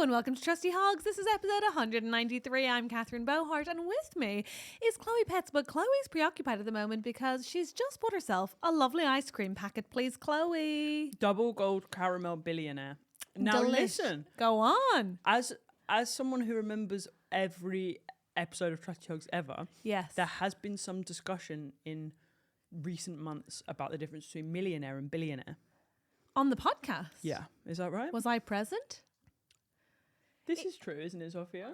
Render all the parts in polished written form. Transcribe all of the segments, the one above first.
Hello and welcome to TrustyHogs. This is episode 193. I'm Catherine Bohart and with me is Chloe Petts, but Chloe's preoccupied at the moment because she's just bought herself a lovely ice cream packet. Please, Chloe. Double gold caramel billionaire. Now listen. Go on. As someone who remembers every episode of TrustyHogs ever, yes, there has been some discussion in recent months about the difference between millionaire and billionaire. On the podcast? Yeah. Is that right? Was I present? This is true, isn't it, Sophia?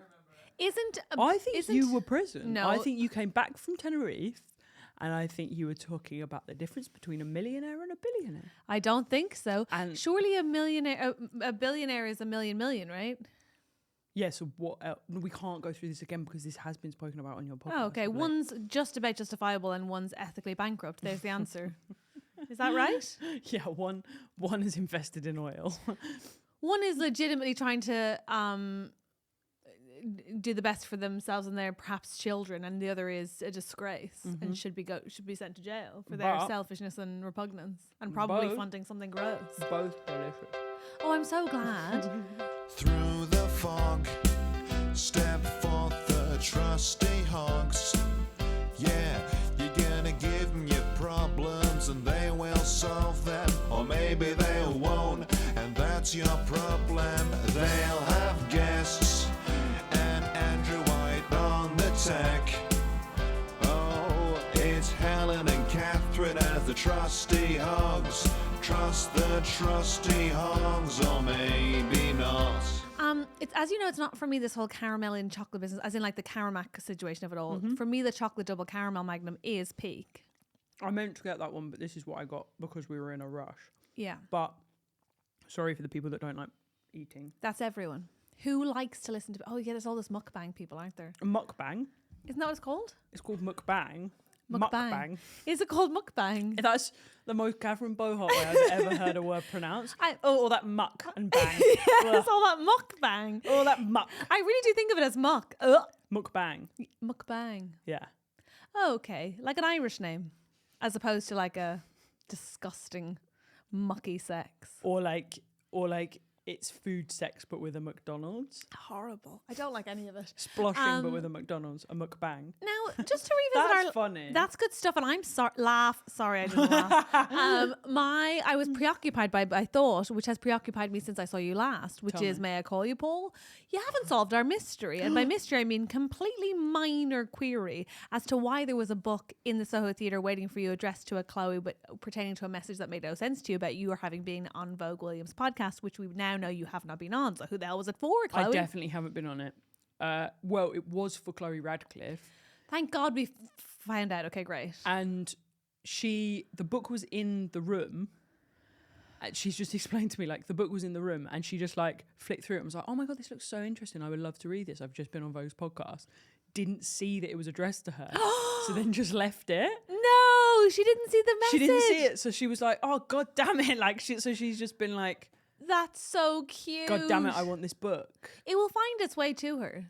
I think you were present. No. I think you came back from Tenerife and I think you were talking about the difference between a millionaire and a billionaire. I don't think so. And surely a billionaire is a million, right? Yeah, so what else? We can't go through this again because this has been spoken about on your podcast. Oh, okay. One's just about justifiable and one's ethically bankrupt. There's the answer. Is that right? Yeah, one is invested in oil. One is legitimately trying to do the best for themselves and their perhaps children, and the other is a disgrace and should be sent to jail for their selfishness and repugnance, and probably funding something gross. Both delicious. Oh, I'm so glad. Through the fog, step forth the trusty hogs. Yeah, you're gonna give them your problems and they will solve them, or maybe they won't, and that's your problem. They'll have guests and Andrew White on the tech. Oh, it's Helen and Catherine as the trusty hogs. Trust the trusty hogs, or maybe not. It's, as you know, it's not for me this whole caramel and chocolate business, as in like the Caramac situation of it all. For me, the chocolate double caramel magnum is peak. I meant to get that one, but this is what I got because we were in a rush. Yeah. But sorry for the people that don't like eating. That's everyone. Who likes to listen to... Oh, yeah, there's all this mukbang people, aren't there? Mukbang. Isn't that what it's called? It's called mukbang. Mukbang. Is it called mukbang? That's the most Catherine Bohart way I've ever heard a word pronounced. All that muck and bang. Yes, all that mukbang. All that muck. I really do think of it as muck. Mukbang. Mukbang. Yeah. Oh, okay. Like an Irish name, as opposed to like a disgusting mucky sex. Or like it's food sex but with a McDonald's. Horrible. I don't like any of it. Sploshing but with a McDonald's, a mukbang. Now, just to revisit That's funny. That's good stuff, and I'm sorry I didn't laugh. I was preoccupied by a thought, which has preoccupied me since I saw you last, which is, may I call you Paul? You haven't solved our mystery, and by mystery I mean completely minor query as to why there was a book in the Soho Theatre waiting for you addressed to a Chloe, but pertaining to a message that made no sense to you about you having been on Vogue Williams' podcast, which we now know you have not been on. So who the hell was it for, Chloe? I definitely haven't been on it. Well, it was for Chloe Radcliffe. Thank God we found out. Okay, great. And the book was in the room. And she's just explained to me, like, the book was in the room and she just like flicked through it and was like, oh my God, this looks so interesting. I would love to read this. I've just been on Vogue's podcast. Didn't see that it was addressed to her. So then just left it. No, she didn't see the message. She didn't see it. So she was like, oh, God damn it. Like, so she's just been like, that's so cute. God damn it, I want this book. It will find its way to her.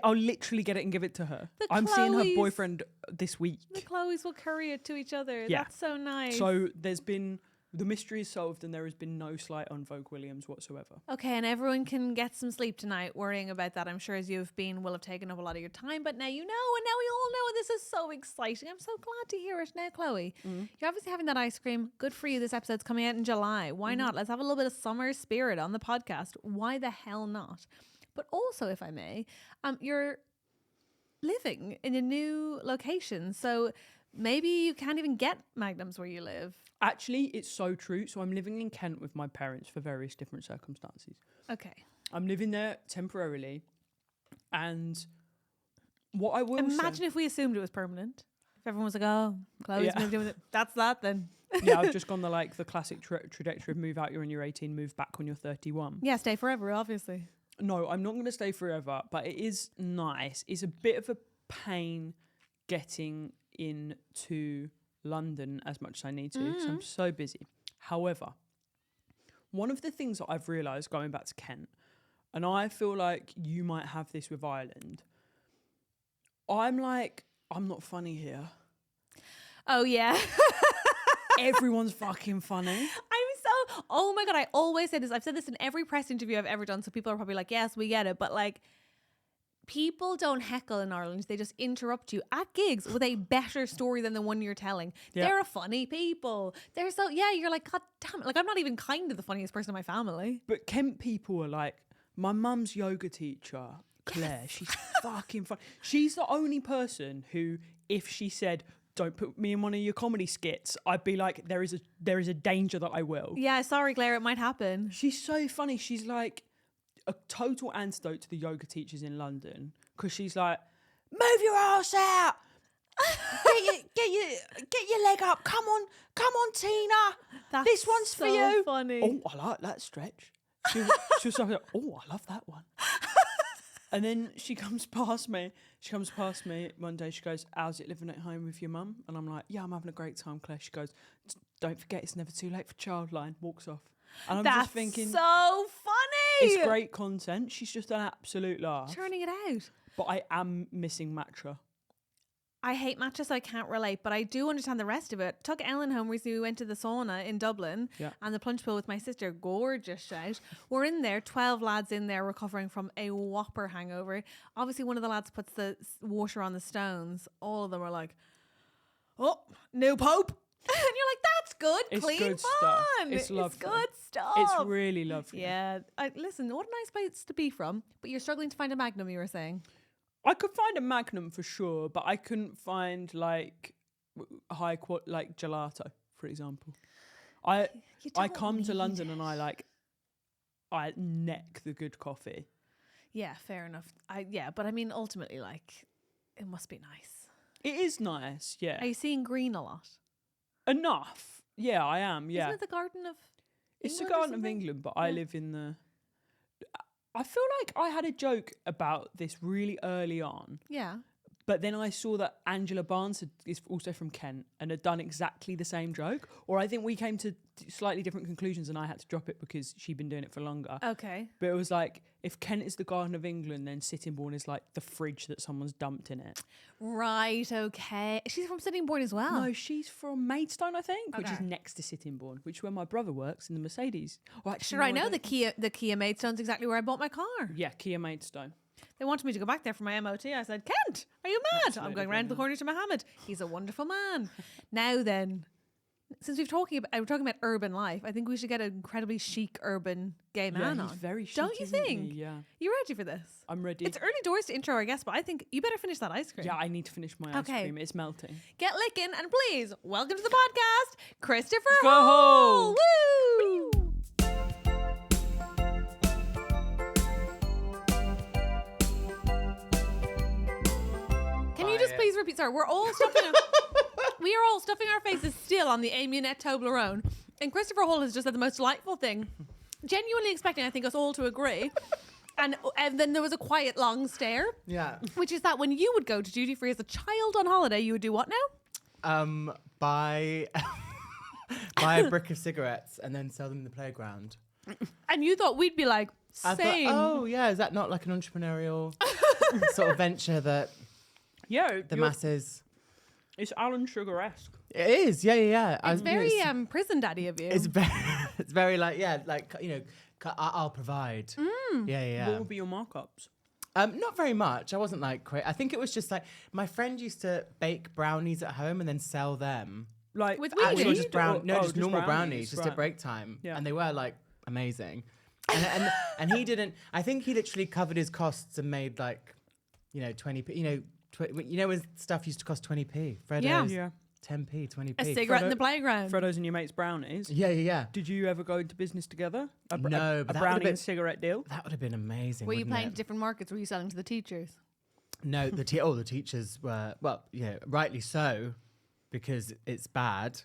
I'll literally get it and give it to her. I'm seeing her boyfriend this week. The Chloes will courier it to each other. Yeah. That's so nice. So the mystery is solved and there has been no slight on Vogue Williams whatsoever. Okay, and everyone can get some sleep tonight worrying about that. I'm sure as you've been will have taken up a lot of your time, but now you know, and now we all know, and this is so exciting. I'm so glad to hear it now, Chloe. You're obviously having that ice cream. Good for you. This episode's coming out in July. Why not? Let's have a little bit of summer spirit on the podcast. Why the hell not? But also, if I may, you're living in a new location, so maybe you can't even get magnums where you live. Actually, it's so true. So I'm living in Kent with my parents for various different circumstances. Okay. I'm living there temporarily. And what I will imagine if we assumed it was permanent. If everyone was like, oh, Chloe's moved in with it. That's that then. Yeah, I've just gone the classic trajectory of move out when you're 18, move back when you're 31. Yeah, stay forever, obviously. No, I'm not going to stay forever, but it is nice. It's a bit of a pain getting into London as much as I need to because I'm so busy. However, one of the things that I've realised going back to Kent, and I feel like you might have this with Ireland, I'm not funny here. Oh, yeah. Everyone's fucking funny. Oh my God, I always say this. I've said this in every press interview I've ever done. So people are probably like, yes, we get it. But like, people don't heckle in Ireland. They just interrupt you at gigs with a better story than the one you're telling. Yeah. They're a funny people. They're so, you're like, God damn it. Like, I'm not even kind of the funniest person in my family. But Kent people are like, my mum's yoga teacher, Claire, she's fucking fun. She's the only person who, if she said, don't put me in one of your comedy skits, I'd be like, there is a danger that I will. Yeah, sorry, Claire, it might happen. She's so funny. She's like a total antidote to the yoga teachers in London, because she's like, move your ass out. Get your leg up. Come on, Tina. This one's for you. Funny. Oh, I like that stretch. She was like, oh, I love that one. And then she comes past me one day. She goes, how's it living at home with your mum? And I'm like, yeah, I'm having a great time, Claire. She goes, don't forget, it's never too late for Childline. Walks off. And I'm just thinking, so funny. it's great content. She's just an absolute laugh. Churning it out. But I am missing matcha. I hate matcha, so I can't relate, but I do understand the rest of it. Took Ellen home recently. We went to the sauna in Dublin and the plunge pool with my sister. Gorgeous shout. We're in there, 12 lads in there recovering from a whopper hangover. Obviously, one of the lads puts the water on the stones. All of them are like, oh, new pope. And you're like, that's good, It's clean good fun. stuff. It's lovely. Good stuff. It's really lovely. Yeah. Listen, what a nice place to be from. But you're struggling to find a Magnum, you were saying. I could find a Magnum for sure, but I couldn't find like like gelato, for example. I come to London and I neck the good coffee. Yeah, fair enough. But I mean, ultimately, like, it must be nice. It is nice, yeah. Are you seeing green a lot? Enough. Yeah, I am, yeah. Isn't it the Garden of It's the England or Garden of something? England, but I live in the... I feel like I had a joke about this really early on, Yeah. but then I saw that Angela Barnes is also from Kent and had done exactly the same joke. Or I think we came to slightly different conclusions and I had to drop it because she'd been doing it for longer. Okay. But it was like, if Kent is the Garden of England, then Sittingbourne is like the fridge that someone's dumped in it. Right, okay. She's from Sittingbourne as well. No, she's from Maidstone, I think, which is Okay. next to Sittingbourne, which is where my brother works in the Mercedes. Oh, actually, Sure, no, I know don't. the Kia Maidstone's exactly where I bought my car. Yeah, Kia Maidstone. They wanted me to go back there for my MOT. I said, Kent, are you mad? I'm Absolutely going round the corner to Mohammed. He's a wonderful man. Now then, since we're talking about urban life, I think we should get an incredibly chic urban gay man Yeah, he's on. very chic, Don't you isn't he? think? Yeah. You ready for this? I'm ready. It's early doors to intro our guest, but I think you better finish that ice cream. Yeah, I need to finish my ice Okay. cream. It's melting. Get licking and please welcome to the podcast, Christopher Go Hall. Hogs. Woo! Can you just please repeat? Sorry, we are all stuffing our faces still on the Aimionette Toblerone. And Christopher Hall has just said the most delightful thing. Genuinely expecting, I think, us all to agree. And then there was a quiet, long stare. Yeah. Which is that when you would go to duty free as a child on holiday, you would do what now? Buy a brick of cigarettes and then sell them in the playground. And you thought we'd be like, I thought, same. oh yeah, is that not like an entrepreneurial sort of venture that Yeah, the masses? it's Alan Sugar-esque. It is, yeah. It's very prison daddy of you. It's very like I'll provide. Yeah. What would be your markups? Not very much. I wasn't like crazy. I think it was just like my friend used to bake brownies at home and then sell them. Like With Actually, weed? just Just normal brownies, just right. at break time, Yeah. and they were like amazing. And he didn't. I think he literally covered his costs and made like, 20p. When stuff used to cost 20p. Freddo's, Yeah. 10p, 20p. A cigarette in the playground. Freddo's and your mate's brownies. Yeah. Did you ever go into business together? No, a but that would've brownie been- and cigarette deal? That would have been amazing. Were you wouldn't playing it? different markets? Were you selling to the teachers? No, the teachers were rightly so, because it's bad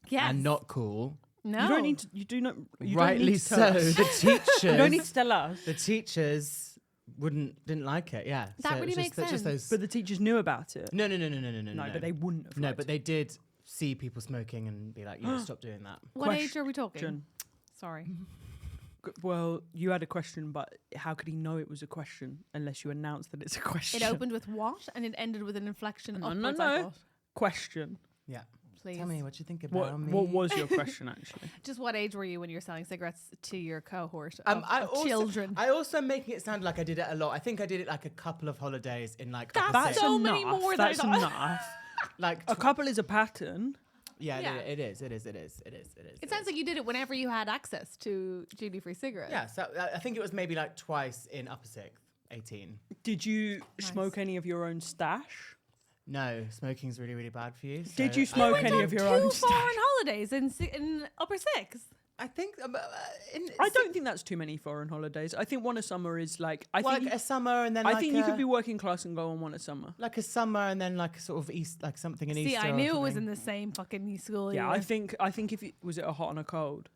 Yes. and not cool. No. You don't need to. You do not. You don't Rightly need to so. tell us. The teachers. You don't need to tell us. The teachers didn't like it. Yeah, That So really it's makes just sense. those. But the teachers knew about it. No. No, but they wouldn't have. No, liked but they did see people smoking and be like, stop doing that. What age are we talking? Question. Sorry. Well, you had a question, but how could he know it was a question unless you announced that it's a question? It opened with what? And it ended with an inflection No, upwards, no. I thought. Question. Yeah. please. Tell me what you think about me. What was your question actually? Just what age were you when you were selling cigarettes to your cohort of children? I also making it sound like I did it a lot. I think I did it like a couple of holidays in like. That's so many more than I That's thought. enough. Like A couple is a pattern. Yeah, Yeah. it is. It sounds like you did it whenever you had access to duty-free cigarettes. Yeah, so I think it was maybe like twice in upper sixth, 18. Did you Nice. smoke any of your own stash? No, smoking's really, really bad for you. Did so you smoke Went any on of your 2 own foreign stash? holidays in upper sixth. I think I don't think that's too many foreign holidays. I think one a summer is like like a summer and then I like think a, you could be working class and go on one a summer. like a summer and then like a sort of East, like something in See, Easter. I or knew it was something. in the same fucking school. Yeah, you I were. think if it was it a hot and a cold.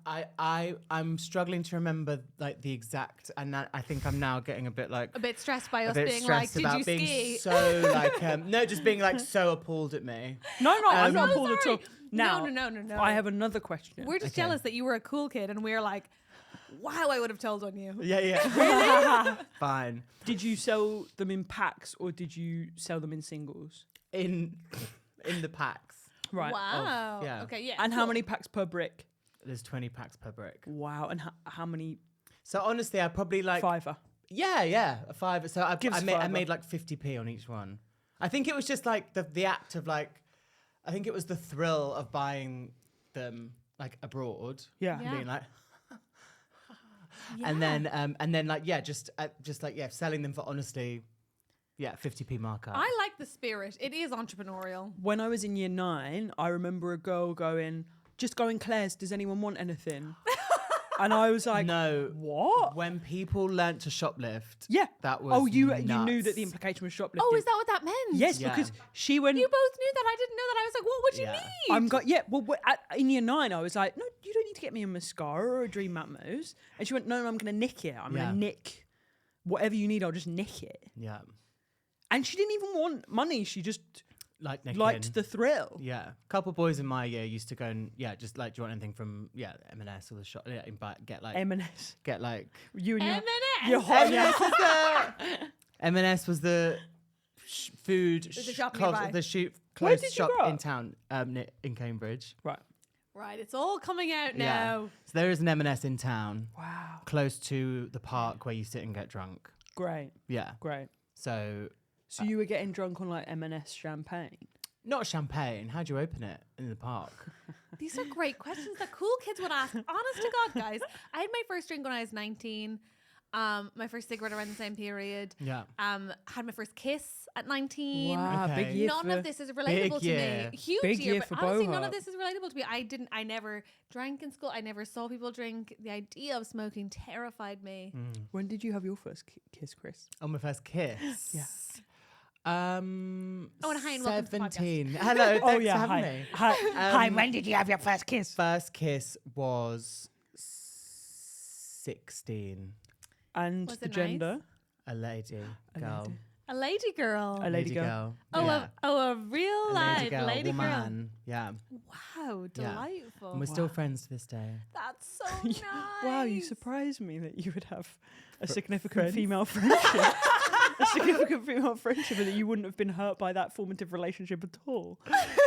I'm struggling to remember like the exact, and I think I'm now getting a bit like a bit stressed by a us bit being like, stressed did about you being ski? so like no, just being like so appalled at me. No, I'm I'm not so appalled at all. sorry. Now, No. I have another question. We're just Okay. jealous that you were a cool kid, and we're like, wow, I would have told on you. Yeah. Fine. Did you sell them in packs or did you sell them in singles? In the packs, Right. Wow. yeah. Okay. Yeah. And how cool. many packs per brick? there's 20 packs per brick. Wow. And how many? So honestly, I probably like Fiver. yeah, a fiver. So I Give us a I fiver. made like 50p on each one. I think it was just like the act of like, I think it was the thrill of buying them like abroad. Yeah. Yeah. Being like, Yeah. and then like just like selling them for honestly, 50p markup. I like the spirit. It is entrepreneurial. When I was in year 9, I remember a girl going, just go in Claire's, does anyone want anything? And I was like, no, what? when people learnt to shoplift, Yeah. that was Oh, you knew nuts. that the implication was shoplifting. Oh, is that what that meant? Yes, Yeah. because she went. You both knew that. I didn't know that. I was like, what would you Yeah. need? I'm got yeah. Well, in year 9, I was like, no, you don't need to get me a mascara or a Dream Matte Mousse. And she went, no, I'm going to nick it. I'm Yeah. going to nick whatever you need. I'll just nick it. Yeah, And she didn't even want money. She just like nicking. liked the thrill. Yeah, a couple of boys in my year used to go and just like, do you want anything from M&S or the shop? Yeah, but get like M&S. get like You and your M&S. your hot. M&S was the M&S was the food There's a shop nearby. the Where clothes did you shop grow in up? town in Cambridge. Right. Right, it's all coming out Yeah. now. So there is an M&S in town, Wow. close to the park where you sit and get drunk. Great. Yeah. Great. So So you were getting drunk on like M&S champagne. not champagne. How do you open it in the park? These are great questions that cool kids would ask. Honest to God, guys. I had my first drink when I was 19. My first cigarette around the same period. Yeah. Had my first kiss at 19. Wow. Okay. Big year None for, of this is relatable to year. me. Huge Big year, year but for honestly, boho. none of this is relatable to me. I never drank in school. I never saw people drink. The idea of smoking terrified me. When did you have your first kiss, Chris? On my first kiss. Yeah. and hi, and welcome to the podcast. 17. Hello, thanks for having hi. me. Hi, when did you have your first kiss? First kiss was 16. And Was the it gender? A lady, girl. A lady girl. A lady girl. Yeah. A real A life lady girl. woman. Yeah. Wow, Yeah. delightful. And we're still friends to this day. That's so nice. Wow, you surprised me that you would have a significant friends? female friendship. A significant female friendship and that you wouldn't have been hurt by that formative relationship at all.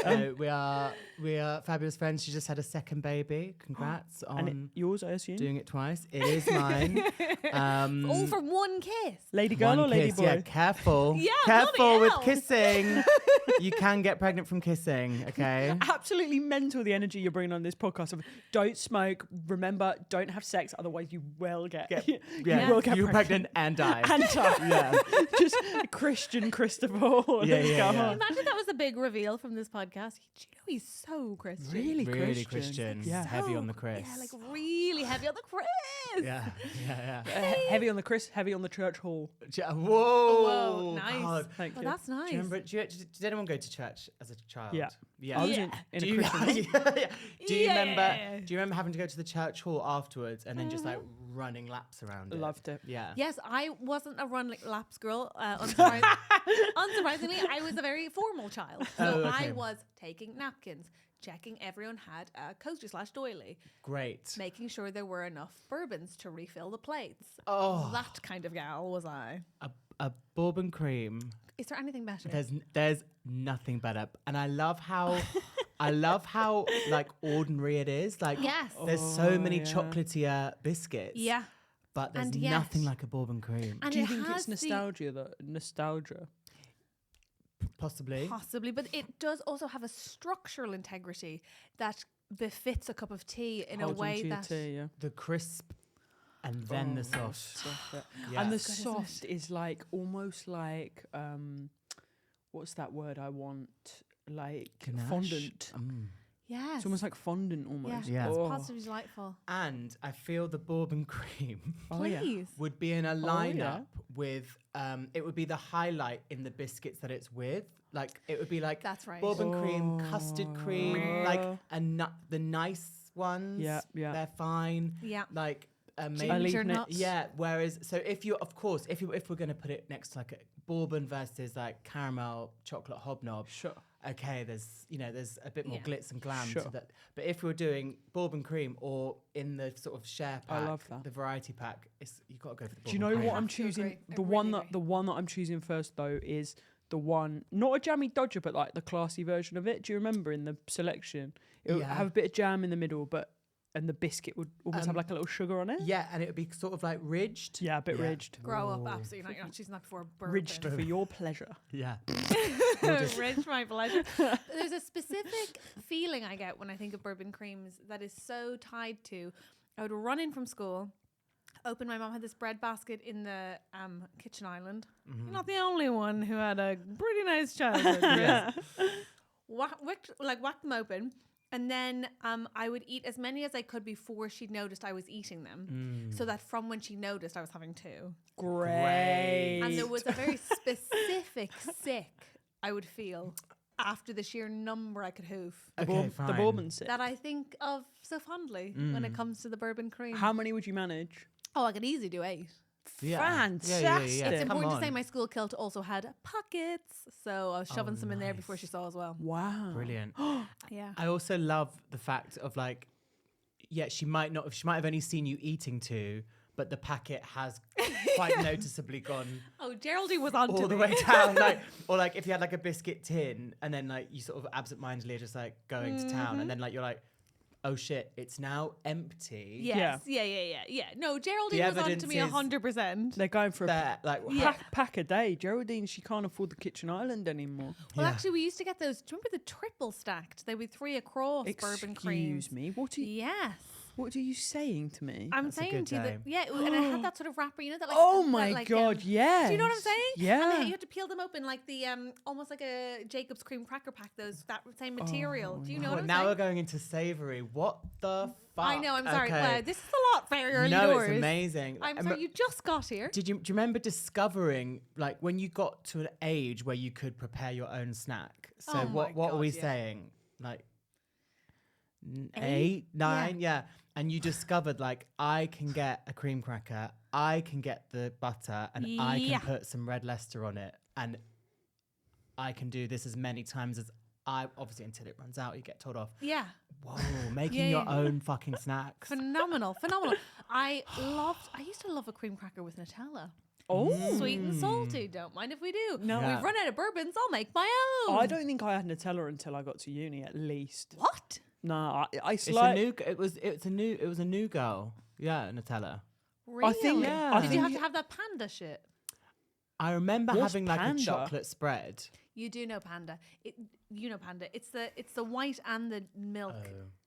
No, we are fabulous friends. She just had a second baby. Congrats And on yours, I assume? doing it twice. It is mine. All from one kiss. Lady girl One or lady kiss, boy? Yeah, careful. Yeah, careful bloody with hell. kissing. You can get pregnant from kissing. Okay. Absolutely mental, the energy you're bringing on this podcast of don't smoke, remember, don't have sex, otherwise you will get Yeah, you will get you're pregnant and die. And yeah. just Christian Christopher Hall. Yeah, yeah, Come yeah. on. Imagine that was a big reveal from this podcast. Do you know he's so Christian? Really, Really Christian. Yeah. Heavy So- on the Chris. Yeah, like really heavy on the Chris. Yeah, yeah. Heavy on the Chris, heavy on the church hall. Whoa. Whoa, nice. God. Thank Well, you. that's nice. Do you remember? Did anyone go to church as a child? Yeah. Yeah. I was Yeah. in Do a you, Christian hall. Do you Yeah. remember? Do you remember having to go to the church hall afterwards and then just like running laps around it. Loved it. Yeah. Yes, I wasn't a run laps girl. Unsurprisingly, I was a very formal child. So I was taking napkins, checking everyone had a coaster/doily, Great. making sure there were enough bourbons to refill the plates. Oh. That kind of gal was I. A bourbon cream. Is there anything better? There's nothing better, and I love how like ordinary it is. Like Yes. there's so many yeah. chocolatier biscuits. Yeah. But there's And yet- nothing like a bourbon cream. And Do you it think has it's the- nostalgia? Possibly. Possibly, but it does also have a structural integrity that befits a cup of tea in Holds a way onto your that tea, yeah. The crisp and then the soft. Soft, yeah. Yeah. And the Good, isn't soft is like almost like what's that word I want? Like Ganache? fondant. yes, It's almost like fondant almost. Yeah. it's Oh. positively delightful. And I feel the bourbon cream Oh, yeah. Please, would be in a yeah. lineup with it would be the highlight in the biscuits that it's with. Like it would be like that's right. bourbon cream, custard cream, like the nice ones. Yeah, yeah. They're fine. Yeah, Like Ginger maybe nuts. yeah. Whereas so if we're gonna put it next to like a bourbon versus like caramel chocolate hobnob. Sure. Okay, there's a bit more Yeah. glitz and glam Sure. to that. But if we were doing bourbon cream or in the sort of share I pack, love that. the variety pack, you got to go for the bourbon Do you know cream. what I'm have to choosing? agree. I The really one agree. that I'm choosing first though is the one, not a jammy dodger, but like the classy version of it. Do you remember in the selection? It would Yeah. have a bit of jam in the middle, and the biscuit would almost have like a little sugar on it. Yeah, and it would be sort of like ridged. Yeah, a bit Yeah. ridged. grow up. Ooh. Absolutely not. You're not choosing that before bourbon. Ridged for your pleasure. Yeah. Ridge my pleasure. There's a specific feeling I get when I think of bourbon creams that is so tied to. I would run in from school, open. My mom had this bread basket in the kitchen island. You're not the only one who had a pretty nice childhood. Yeah. Whack them open. And then I would eat as many as I could before she noticed I was eating them. So that from when she noticed, I was having two. Great. And there was a very specific sick I would feel after the sheer number I could hoof Okay, the fine. bourbon sip. that I think of so fondly when it comes to the bourbon cream. How many would you manage? Oh, I could easily do 8. Yeah. Fantastic. It's Come important to say on. my school kilt also had pockets, so I was shoving some in there before she saw as well. Wow. Brilliant. Yeah. I also love the fact of like, yeah, she might have only seen you eating two, but the packet has quite noticeably gone Oh, Geraldine was on all to the me. way down. Like, or like if you had like a biscuit tin and then like you sort of absentmindedly are just like going to town and then like you're like, oh shit, it's now empty. Yes. Yeah. No, Geraldine The was on to me evidence is 100%. They're going for a That like Yeah. pack a day. Geraldine, she can't afford the kitchen island anymore. Well, Yeah. actually, we used to get those. Do you remember the triple stacked? They were 3 across bourbon creams. Excuse me. Yes. What are you saying to me? I'm That's a saying good to you that, day. yeah, and it had that sort of wrapper, you know, that like. Oh that, my like, god, yes. Do you know what I'm saying? Yeah. And you had to peel them open like the almost like a Jacob's cream cracker pack. That same material. Do you know what I'm now we're saying? going into savoury. What the fuck? I know. I'm sorry. Okay. Wow, this is a lot very early No, doors. it's amazing. I'm sorry. You just got here. Do you remember discovering like when you got to an age where you could prepare your own snack? So Oh my what are we God, yeah. saying? Like 8? 8, 9, yeah. And you discovered like I can get a cream cracker, I can get the butter, and I Yeah. can put some red Leicester on it, and I can do this as many times as I obviously until it runs out. You get told off. Yeah. Whoa, making Yeah, your yeah. own fucking snacks. Phenomenal. I used to love a cream cracker with Nutella. Oh. Sweet and salty. Don't mind if we do. No. Yeah. We've run out of bourbons. I'll make my own. I don't think I had Nutella until I got to uni, at least. What? No, I It's a slightly. new. It was a new girl. Yeah, Nutella. Really? think- Yeah. I Did you think have to have that panda shit? I remember What's having like Panda? a chocolate spread. You do know panda. You know panda. It's the white and the milk.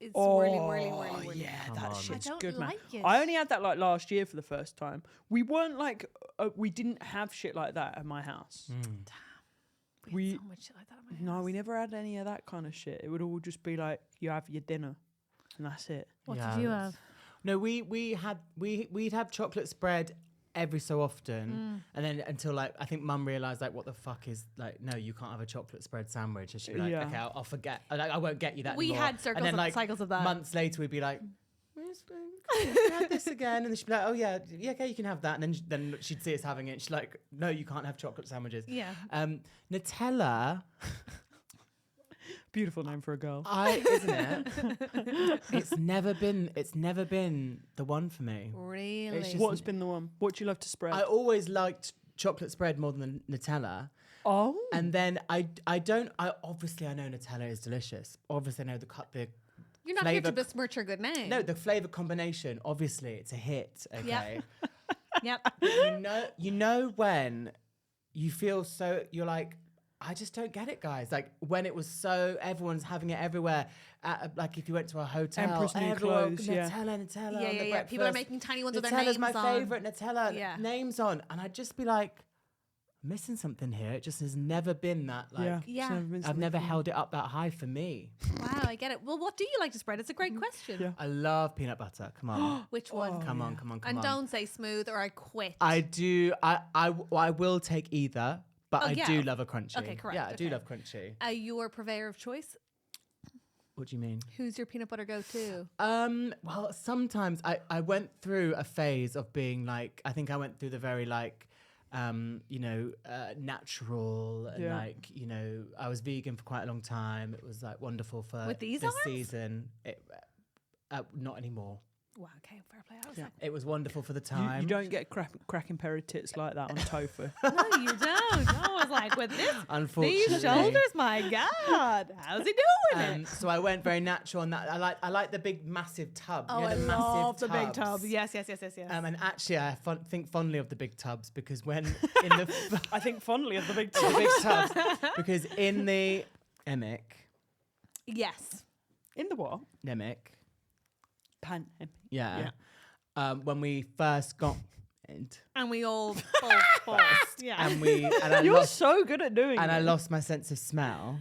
It's Oh, whirly. yeah, Come that on. shit's I don't good, man. like it. I only had that like last year for the first time. We weren't like, we didn't have shit like that at my house. We had so much shit like that in my No, house. we never had any of that kind of shit. It would all just be like, you have your dinner, and that's it. What Yeah, did you that's- have? No, we'd have chocolate spread every so often, and then until like I think Mum realised like what the fuck is like no, you can't have a chocolate spread sandwich. And she'd be like, Yeah. okay, I'll forget. I won't get you that. We anymore. had and then, like, cycles of that. months later, we'd be like, Can I have this again? And then she'd be like, oh yeah, okay, you can have that. And then she'd see us having it. And she's like, no, you can't have chocolate sandwiches. Yeah. Nutella, Beautiful name for a girl. isn't it? It's never been the one for me. Really? It's just- What's been the one? What do you love to spread? I always liked chocolate spread more than Nutella. oh. And then I obviously I know Nutella is delicious. Obviously I know the You're not here to flavour- besmirch your good name. no, the flavor combination, obviously it's a hit, okay? Yep. you know when you feel so, you're like, I just don't get it, guys. Like when it was so, everyone's having it everywhere. Like if you went to a hotel, Empress New everyone, Clothes, yeah. Nutella, on the breakfast. People are making tiny ones with their Nutella's names my on. favorite Nutella names on, and I'd just be like, I'm missing something here. It just has never been that. Like, Yeah. I've never held it up that high for me. Wow, I get it. Well, what do you like to spread? It's a great question. Yeah. I love peanut butter. Come on, Which one? come on. And on. don't say smooth or I quit. I do. I will take either, but Oh, I yeah. do love a crunchy. Okay, correct, Yeah, I do okay. love crunchy. Your purveyor of choice? What do you mean? Who's your peanut butter go-to? Well, sometimes I went through a phase of being like, I think I went through the very like, natural and Yeah. like, I was vegan for quite a long time. It was like wonderful for With these this arms? season. Not anymore. Wow, okay, fair play. I was Yeah. like, It was wonderful for the You, time. you don't get cracking pair of tits like that on tofu. no, you don't. I was like, with this, Unfortunately. these shoulders, my God, how's he doing it? So I went very natural on that. I like the big massive tub. Oh, you know, I the love the massive big tub. tubs. Yes. And actually, I think fondly of the big tubs because when in the I think fondly of the big the big tubs because in the emic, Yes. In the what? Pan. yeah. When we first got it, And we all both, yeah. and I You're lost so good at doing and it. I lost my sense of smell.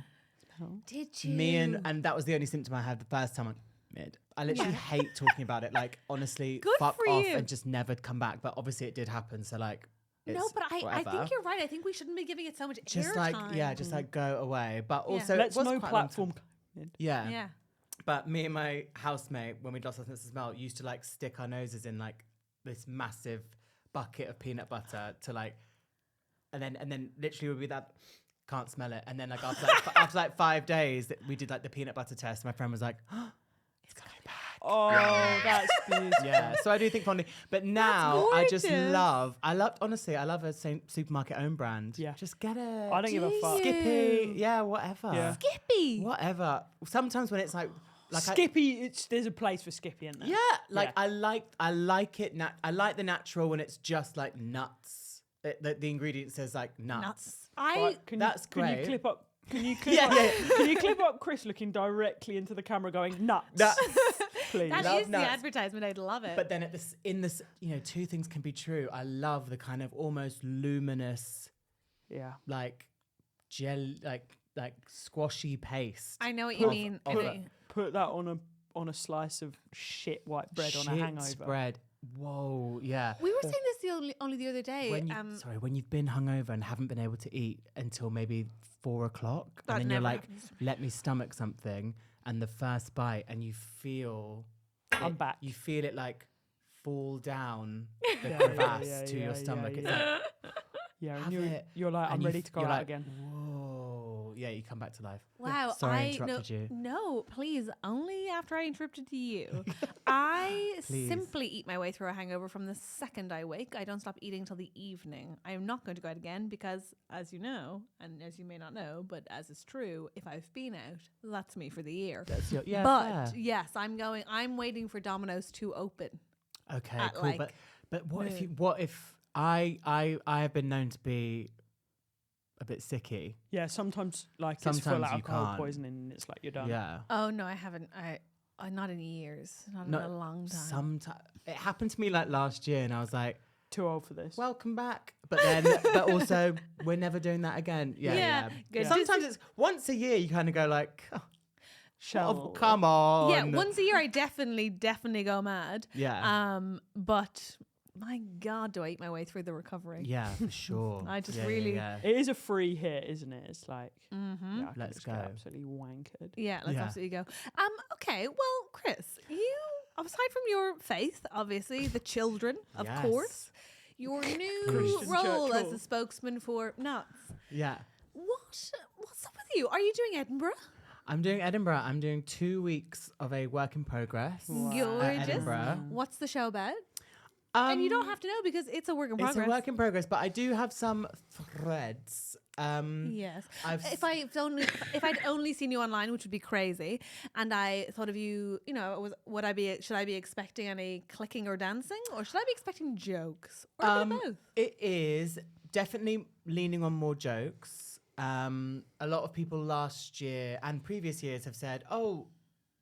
Did you? Me and that was the only symptom I had the first time I mid. I literally hate talking about it. Like honestly, Good fuck for off you. and just never come back. But obviously it did happen. So like, No, it's but I whatever. think you're right. I think we shouldn't be giving it so much just airtime. like just like go away. But Yeah. also Let's it was no quite a long platform. time. Yeah. Yeah. But me and my housemate, when we lost our sense of smell, used to like stick our noses in like this massive bucket of peanut butter to like, and then literally would be that can't smell it, and then like after like 5 days that we did like the peanut butter test, my friend was like, oh, it's coming back. Oh, that's beautiful. Yeah, so I do think fondly, but now I just gorgeous. I love a supermarket own brand. Yeah. Just get it. I don't give a Do fuck. you? Skippy, yeah, whatever. Yeah. Skippy. Whatever. Sometimes when it's like Skippy, there's a place for Skippy in there. Yeah, like Yeah. I like it. I like the natural when it's just like nuts. The ingredient says like nuts. I Can That's you, Can great. you clip up? Can you clip Yeah, up? yeah. Can you clip up Chris looking directly into the camera, going nuts? Nuts. Please. that Love is the nuts. advertisement. I'd love it. But then in this, two things can be true. I love the kind of almost luminous, Yeah. like gel, like squashy paste. I know what you of- mean. of I a know- Put that on a slice of shit white bread on a shit hangover. spread. Whoa, yeah. We were saying this only the other day. When you've been hungover and haven't been able to eat until maybe 4 o'clock, That and then you're never like, happens. let me stomach something, and the first bite, and you feel, I'm back. You feel it like fall down the Yeah, crevasse yeah, to yeah, your yeah, stomach. It's yeah. like, Yeah, and have it, you're like, I'm and you ready f- to go you're out like, again. Whoa, yeah, you come back to life. Wow, Sorry I interrupted you. No, please, only after I interrupted you. I Please. simply eat my way through a hangover from the second I wake. I don't stop eating till the evening. I am not going to go out again because, as you know, and as you may not know, but as is true, if I've been out, that's me for the year. Yeah, But fair. yes, I'm waiting for Domino's to open. Okay, at cool. like But what if noon. what if I have been known to be a bit sicky. Yeah, sometimes it's full Sometimes you alcohol can't. poisoning and it's like you're done. Yeah. Oh no, I haven't. I not in years. Not in a long time. Sometimes it happened to me like last year, and I was like, Too old for this. "Welcome back," but then, but also, we're never doing that again. Yeah, Yeah, good. Sometimes it's once a year. You kind of go like, oh, Shall "Come on." Yeah, once a year I definitely go mad. Yeah. But my God, do I eat my way through the recovery? Yeah, for sure. I just Yeah, really- Yeah. It is a free hit, isn't it? It's like, yeah, I can Let's just get go. absolutely wankered. Yeah, let's Yeah. absolutely go. Okay, well, Chris, aside from your faith, obviously, the children, of Yes. course, your new Christian role church as hall. the spokesman for Nuts. Yeah. What's up with you? Are you doing Edinburgh? I'm doing Edinburgh. I'm doing 2 weeks of a work in progress. Gorgeous. Edinburgh. What's the show about? And you don't have to know because it's a work in progress. It's a work in progress, but I do have some threads. Yes. I've If I'd only seen you online, which would be crazy, and I thought of you, should I be expecting any clicking or dancing, or should I be expecting jokes, or a bit of both? It is definitely leaning on more jokes. A lot of people last year and previous years have said, "Oh,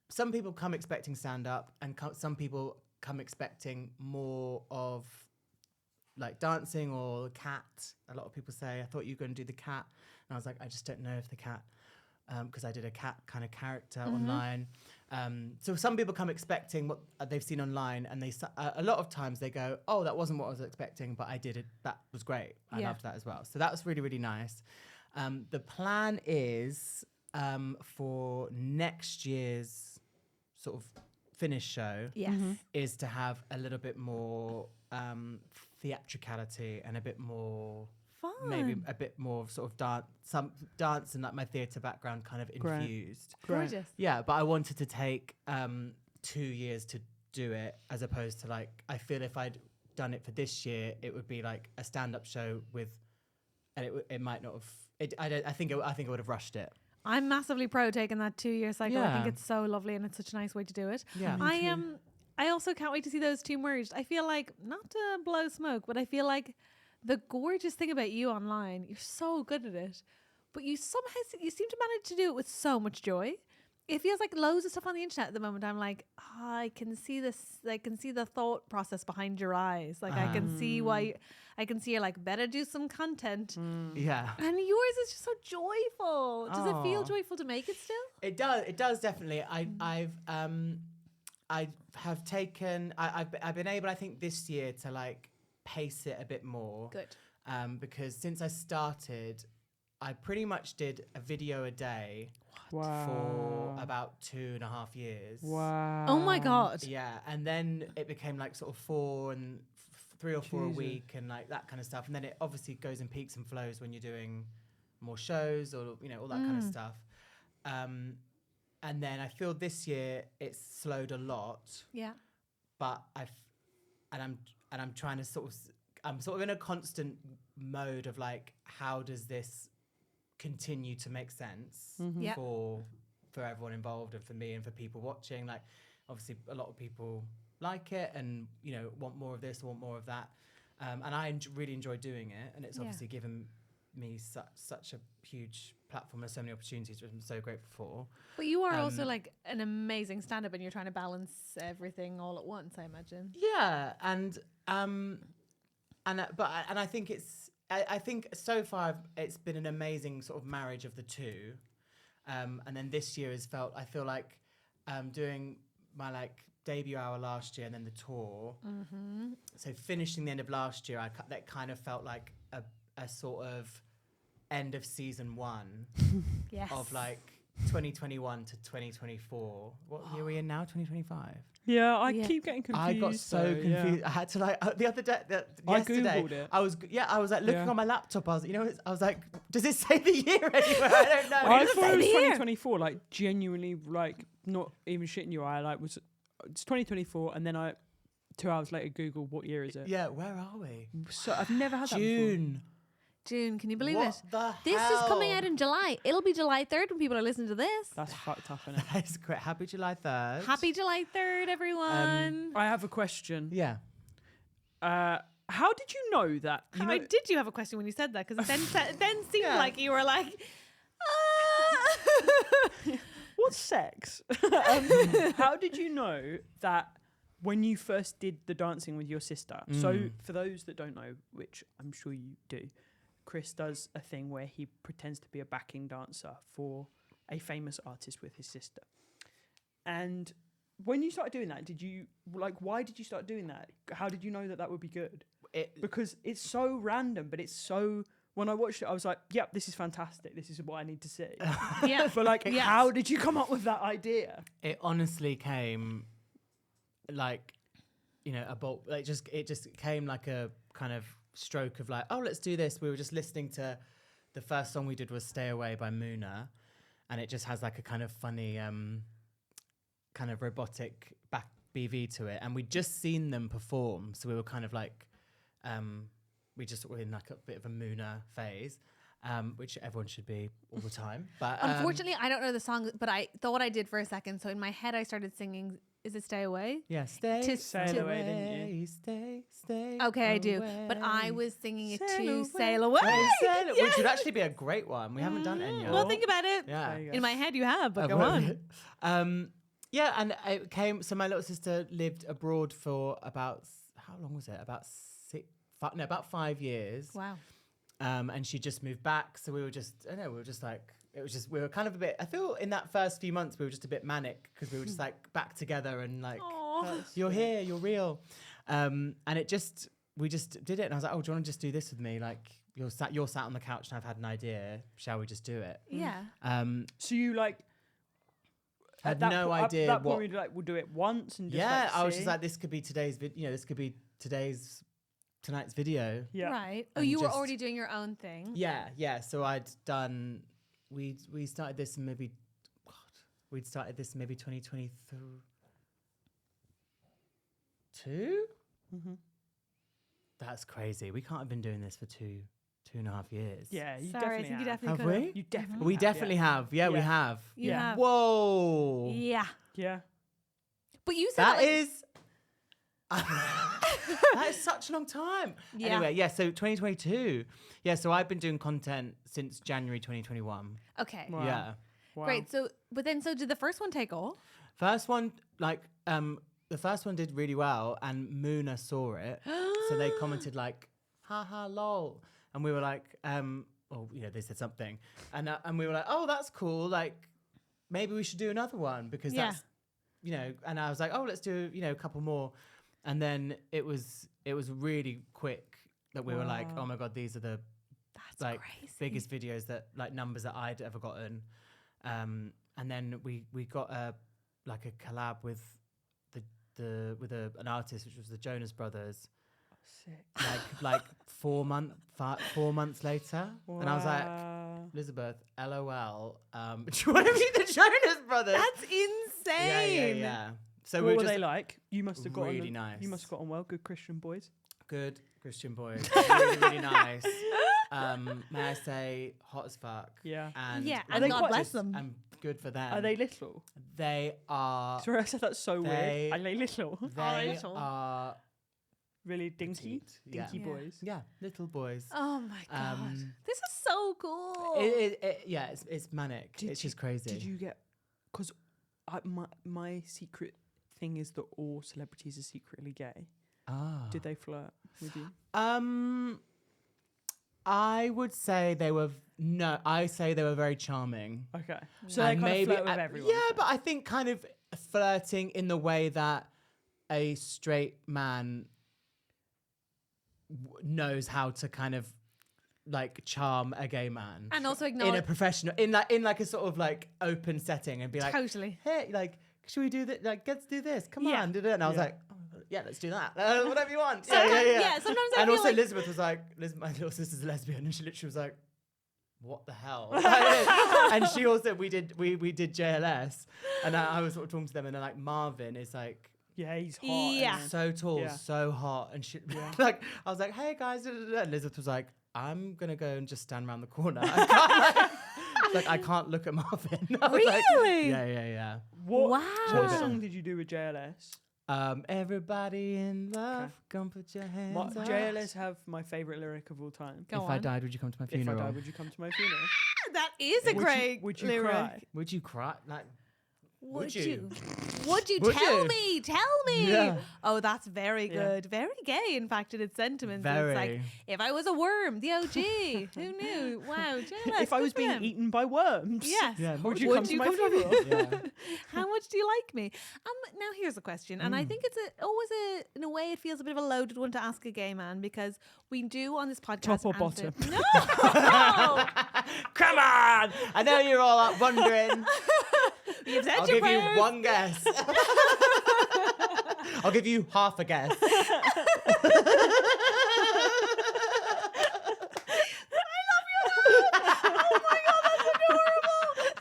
some people come expecting stand up, and some people come expecting more of like dancing or the cat." A lot of people say, "I thought you were going to do the cat," and I was like, "I just don't know if the cat," because I did a cat kind of character online. So some people come expecting what they've seen online, and a lot of times they go, "Oh, that wasn't what I was expecting, but I did it. That was great. I loved that as well." So that was really, really nice. The plan is for next year's sort of finish show Yes. is to have a little bit more theatricality and a bit more Fun. maybe a bit more of sort of dance and like my theatre background kind of Great. infused. Gorgeous. Yeah, but I wanted to take 2 years to do it, as opposed to like, I feel if I'd done it for this year, it would be like a stand-up show with, and it might not have. I think I would have rushed it. I'm massively pro taking that 2-year cycle. I think Yeah. it's so lovely and it's such a nice way to do it. Yeah. I also can't wait to see those two merged. I feel like, not to blow smoke, but I feel like the gorgeous thing about you online, you're so good at it, but you seem to manage to do it with so much joy. It feels like loads of stuff on the internet at the moment. I'm like, I can see this. I can see the thought process behind your eyes. Like I can see why. I can see you're like, better do some content. Yeah. And yours is just so joyful. Does it feel Aw. joyful to make it still? It does. It does definitely. I've been able, I think, this year to like pace it a bit more. Good. Because since I started, I pretty much did a video a day Wow. for about 2.5 years. Wow. Oh my God. Yeah, and then it became like sort of 4 and 3 or 4 a Jesus. week and like that kind of stuff. And then it obviously goes in peaks and flows when you're doing more shows or all that kind of stuff. And then I feel this year it's slowed a lot, Yeah. but I'm trying to I'm sort of in a constant mode of like, how does this continue to make sense Yeah. for everyone involved and for me and for people watching? Like, obviously a lot of people like it and want more of this, want more of that, and I really enjoy doing it, and it's Yeah. obviously given me such a huge platform and so many opportunities, which I'm so grateful for. But you are also like an amazing stand-up, and you're trying to balance everything all at once, I imagine. Yeah, and I think I think so far it's been an amazing sort of marriage of the two, and then this year I feel like doing my like debut hour last year and then the tour. So finishing the end of last year, that kind of felt like a sort of end of season 1 Yes. of like 2021 to 2024. What year are we in now? 2025. Yeah, I Yeah. keep getting confused. I got so though, yeah. confused. I had to like the other day, I yesterday. Googled it. I was like looking Yeah. on my laptop. I was like, does it say the year anywhere? I don't know. I does it thought say it was the year? 2024, like genuinely, like not even shitting you. It's 2024, and then 2 hours later Google what year is it. Yeah, where are we? So I've never had that June, can you believe What it? the This is coming hell? out in July. It'll be July 3rd when people are listening to this. before. That's fucked up, innit? That's great. Happy July 3rd. Happy July 3rd, everyone. I have a question. Yeah. How did you know that? You know, Did you have a question when you said that? Because it then seemed Yeah. like you were like, what's sex? How did you know that when you first did the dancing with your sister? So for those that don't know, which I'm sure you do, Chris does a thing where he pretends to be a backing dancer for a famous artist with his sister. And when you started doing that, why did you start doing that? How did you know that would be good? Because it's so random, but it's so, when I watched it, I was like, yep, this is fantastic. This is what I need to see. yeah. But like, Yes. how did you come up with that idea? It honestly came like, you know, a bolt. Like it just came like a kind of stroke of like, oh, let's do this. We were just listening to the first song we did was "Stay Away" by Moona, and it just has like a kind of funny, kind of robotic back BV to it. And we'd just seen them perform, so we were kind of like, we just were in like a bit of a Moona phase. Which everyone should be all the time. But unfortunately, I don't know the song, but I thought I did for a second. So in my head, I started singing. Is it "Stay Away"? Yeah, stay away, didn't you? Stay. Okay, I do. But I was singing it to "Sail Away," which would actually be a great one. We haven't done Enya. Well, think about it. Yeah. In my head, you have, but go on. Yeah, and it came. So my little sister lived abroad for about how long was it? About 5 years. Wow. And she just moved back. So we were just, I don't know, we were just like, we were kind of a bit, I feel in that first few months, we were just a bit manic because we were just like back together and like, you're here, you're real. And we just did it. And I was like, oh, do you want to just do this with me? Like you're sat on the couch and I've had an idea. Shall we just do it? Yeah. So you like, had no idea at that what. point, we'll do it once and just Yeah, I was see. just like, this could be today's video. This could be tonight's video. Yeah. Right. Oh, And you were just- already doing your own thing. Yeah. So I'd done. We started this in maybe. God, we'd started this in maybe 2022. Mm-hmm. That's crazy. We can't have been doing this for 2.5 years. Yeah, you Sorry, I definitely think you have. definitely Have could. we? You definitely We have, definitely have. Yeah, we Yeah. have. You Yeah. have. Whoa. Yeah. Yeah. But you said That like, is. That is such a long time. Yeah. Anyway, yeah. So 2022. Yeah. So I've been doing content since January 2021. Okay. Wow. Yeah. Wow. Great. So, so did the first one take off? First one, like, the first one did really well, and Moona saw it, so they commented like, "Haha, lol," and we were like, they said something, and we were like, "Oh, that's cool. Like, maybe we should do another one because Yeah. that's, And I was like, "Oh, let's do a couple more," and then it was really quick that we were like, Wow. "Oh my god, these are the That's like crazy. biggest videos that like numbers that I'd ever gotten," and then we got a collab with an artist, which was the Jonas Brothers, Sick. like 4 months later, and I was like, Wow. Elizabeth, LOL, do you want to meet the Jonas Brothers? That's insane. Yeah. So What we were just they like? You must have gotten really on, nice. You must have got on well. Good Christian boys. good Christian boys, really, really nice. May I say, hot as fuck. Yeah. And Yeah, Are and they God quite- bless them. and good for them. Are they little? They are. Sorry, I said that's so they- weird. Are they little? They little. are. Really dinky? petite, yeah. Dinky Yeah. boys. Yeah, little boys. Oh my god, Um, this is so cool. It's manic. Did It's you- just crazy. Did you get... Because my secret thing is that all celebrities are secretly gay. Ah. Did they flirt with you? I would say they were very charming. Okay. So they And kind of flirt with uh, everyone. Yeah, but I think kind of flirting in the way that a straight man knows how to kind of like charm a gay man. And also in a acknowledge professional, in like a sort of like open setting, and be like, totally. hey, like, should we do that? Like, let's do this. Come Yeah. on, do it. And I was Yeah. like, oh, yeah, let's do that. Whatever you want. Sometimes- sometimes I And feel also like Elizabeth was like, my little sister's a lesbian, and she literally was like, what the hell? And she also, we did JLS, and I was sort of talking to them, and they're like, Marvin is like, Yeah, he's hot. Yeah. and- so tall, Yeah. so hot, and she, Yeah. like, I was like, hey guys, da, da, da. And Elizabeth was like, I'm gonna go and just stand around the corner. I can't, like, I can't look at Marvin. I was like, Really? yeah. What Wow. song did you do with JLS? Everybody in love, Okay. come put your hands What, up. JLS have my favourite lyric of all time. Go If on. I died, would you come to my If I funeral? die, would you come to my funeral? That is a Would you- great Would you lyric. cry? Would you cry? Like, Would you? you? Would you Would tell you? me? Tell me. Yeah. Oh, that's very Yeah. good. Very gay, in fact, in its sentiments. It's like, Very. if I was a worm, the OG. Who knew? Wow, jealous. If I was Good for being them. eaten by worms. Yes. Yeah, Would you Would come to you my come to my funeral? Yeah. How much do you like me? Now here's a question, and I think it's always in a way, it feels a bit of a loaded one to ask a gay man, because we do on this podcast. Top or answer- bottom? No. Come on! I know you're all up wondering. You've said I'll your give you prayers. one guess. I'll give you half a guess.